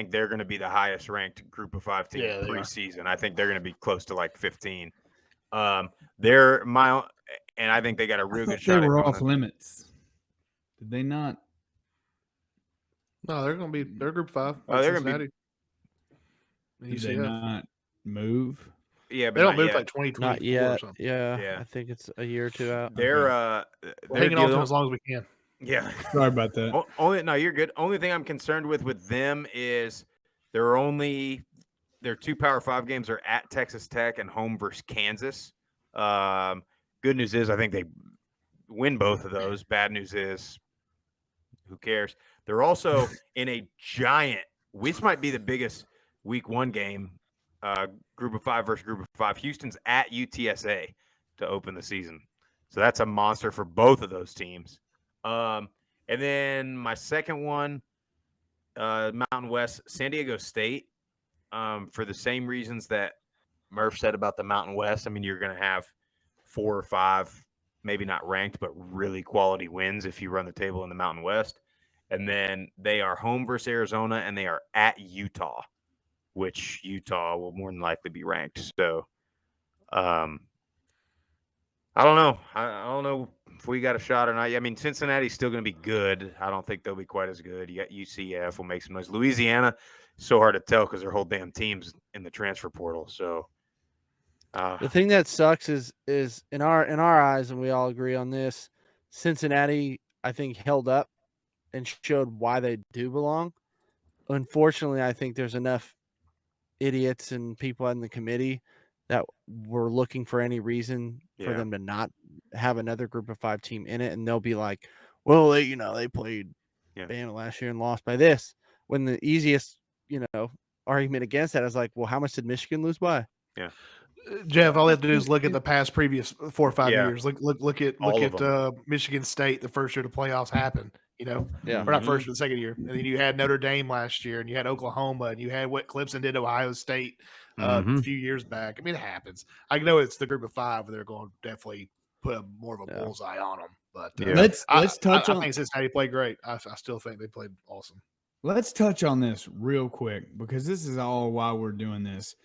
they're going to be the highest ranked Group of 5 team preseason. I think they're going to be close to like 15. They're and I think they got a real good shot. They were off limits. Did they not? No, they're Group 5. Oh, they're going to be. Did they not move? Yeah, but they don't move yet. like 2024 not yet. or something. Yeah, I think it's a year or 2 out. They're hanging on to them as long as we can. Yeah. Sorry about that. No, you're good. Only thing I'm concerned with them is their 2 Power 5 games are at Texas Tech and home versus Kansas. Good news is I think they win both of those. Bad news is who cares? They're also in a giant. This might be the biggest Week 1 game. Group of 5 versus Group of 5. Houston's at UTSA to open the season, so that's a monster for both of those teams. And then my second one, Mountain West, San Diego State, for the same reasons that Murph said about the Mountain West. I mean, you're going to have 4 or 5, maybe not ranked, but really quality wins if you run the table in the Mountain West. And then they are home versus Arizona, and they are at Utah, which Utah will more than likely be ranked. So, I don't know. I don't know if we got a shot or not. I mean, Cincinnati's still going to be good. I don't think they'll be quite as good. You got UCF will make some noise. Louisiana, so hard to tell because their whole damn team's in the transfer portal. So the thing that sucks is in our eyes, and we all agree on this, Cincinnati, I think, held up and showed why they do belong. Unfortunately, I think there's enough idiots and people in the committee that were looking for any reason for them to not have another Group of 5 team in it, and they'll be like, well, they played Bama last year and lost by this, when the easiest argument against that is like, well, how much did Michigan lose by? Jeff, all they have to do is look at the previous 4 or 5 years. Look at Michigan State the first year the playoffs happened. Or not first, but the second year. And then you had Notre Dame last year, and you had Oklahoma, and you had what Clemson did to Ohio State a few years back. I mean, it happens. I know it's the Group of 5 where they're going to definitely put more of a bullseye on them. But let's touch on. I think Cincinnati played great. I still think they played awesome. Let's touch on this real quick because this is all why we're doing this.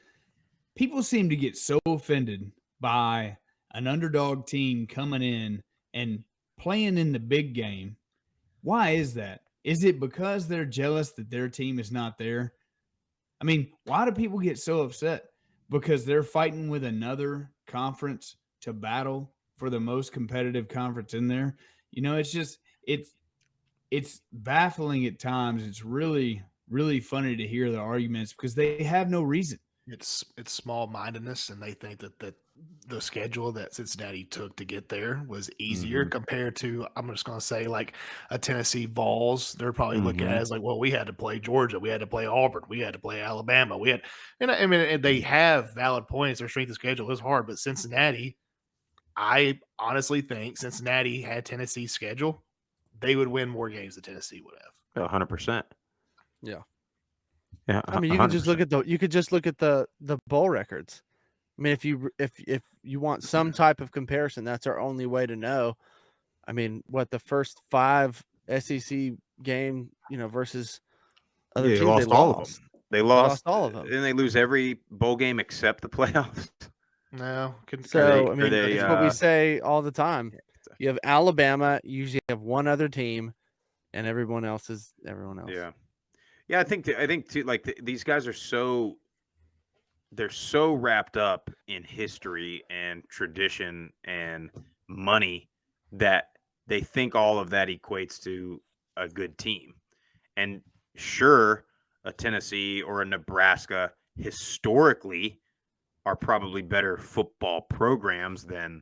People seem to get so offended by an underdog team coming in and playing in the big game. Why is that? Is it because they're jealous that their team is not there? I mean, why do people get so upset? Because they're fighting with another conference to battle for the most competitive conference in there. You know, it's just it's baffling at times. It's really, really funny to hear the arguments because they have no reason. It's small-mindedness, and they think that the schedule that Cincinnati took to get there was easier compared to, I'm just going to say, like a Tennessee Vols. They're probably looking at it as like, well, we had to play Georgia, we had to play Auburn, we had to play Alabama, and I mean, and they have valid points. Their strength of schedule is hard, but Cincinnati, I honestly think Cincinnati had Tennessee's schedule, they would win more games than Tennessee would have. 100%. Yeah. Yeah, I mean, you can just look at the bowl records. I mean, if you want some type of comparison, that's our only way to know. I mean, what the first 5 SEC game, versus other teams, lost all of them. They lost all of them, and they lose every bowl game except the playoffs. No, so I mean, it's what we say all the time. You have Alabama, you usually have one other team, and everyone else is everyone else. Yeah, I think too, like these guys are they're so wrapped up in history and tradition and money that they think all of that equates to a good team. And sure, a Tennessee or a Nebraska historically are probably better football programs than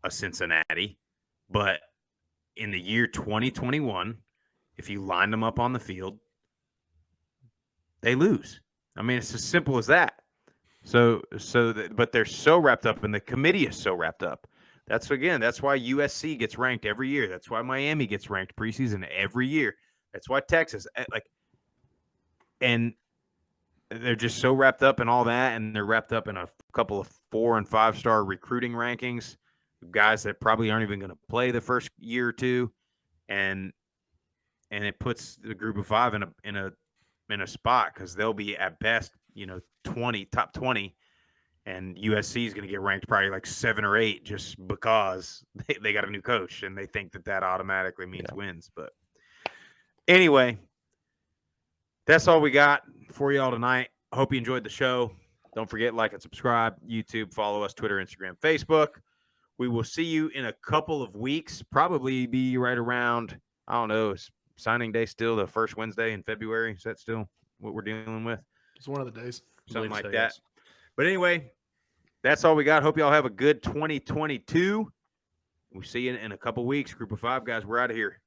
a Cincinnati, but in the year 2021, if you line them up on the field, they lose. I mean, it's as simple as that. But they're so wrapped up, and the committee is so wrapped up. That's why USC gets ranked every year. That's why Miami gets ranked preseason every year. That's why Texas, and they're just so wrapped up in all that, and they're wrapped up in a couple of 4- and 5-star recruiting rankings, guys that probably aren't even going to play the first year or two, and it puts the group of 5 in a spot because they'll be at best, top 20, and USC is going to get ranked probably like 7 or 8 just because they got a new coach and they think that automatically means wins. But anyway, that's all we got for y'all tonight. I hope you enjoyed the show. Don't forget, like and subscribe, YouTube, follow us, Twitter, Instagram, Facebook. We will see you in a couple of weeks, probably be right around, I don't know, is signing day still the first Wednesday in February? Is that still what we're dealing with? It's one of the days. Something like that. Yes. But anyway, that's all we got. Hope y'all have a good 2022. We'll see you in a couple weeks. Group of 5 guys, we're out of here.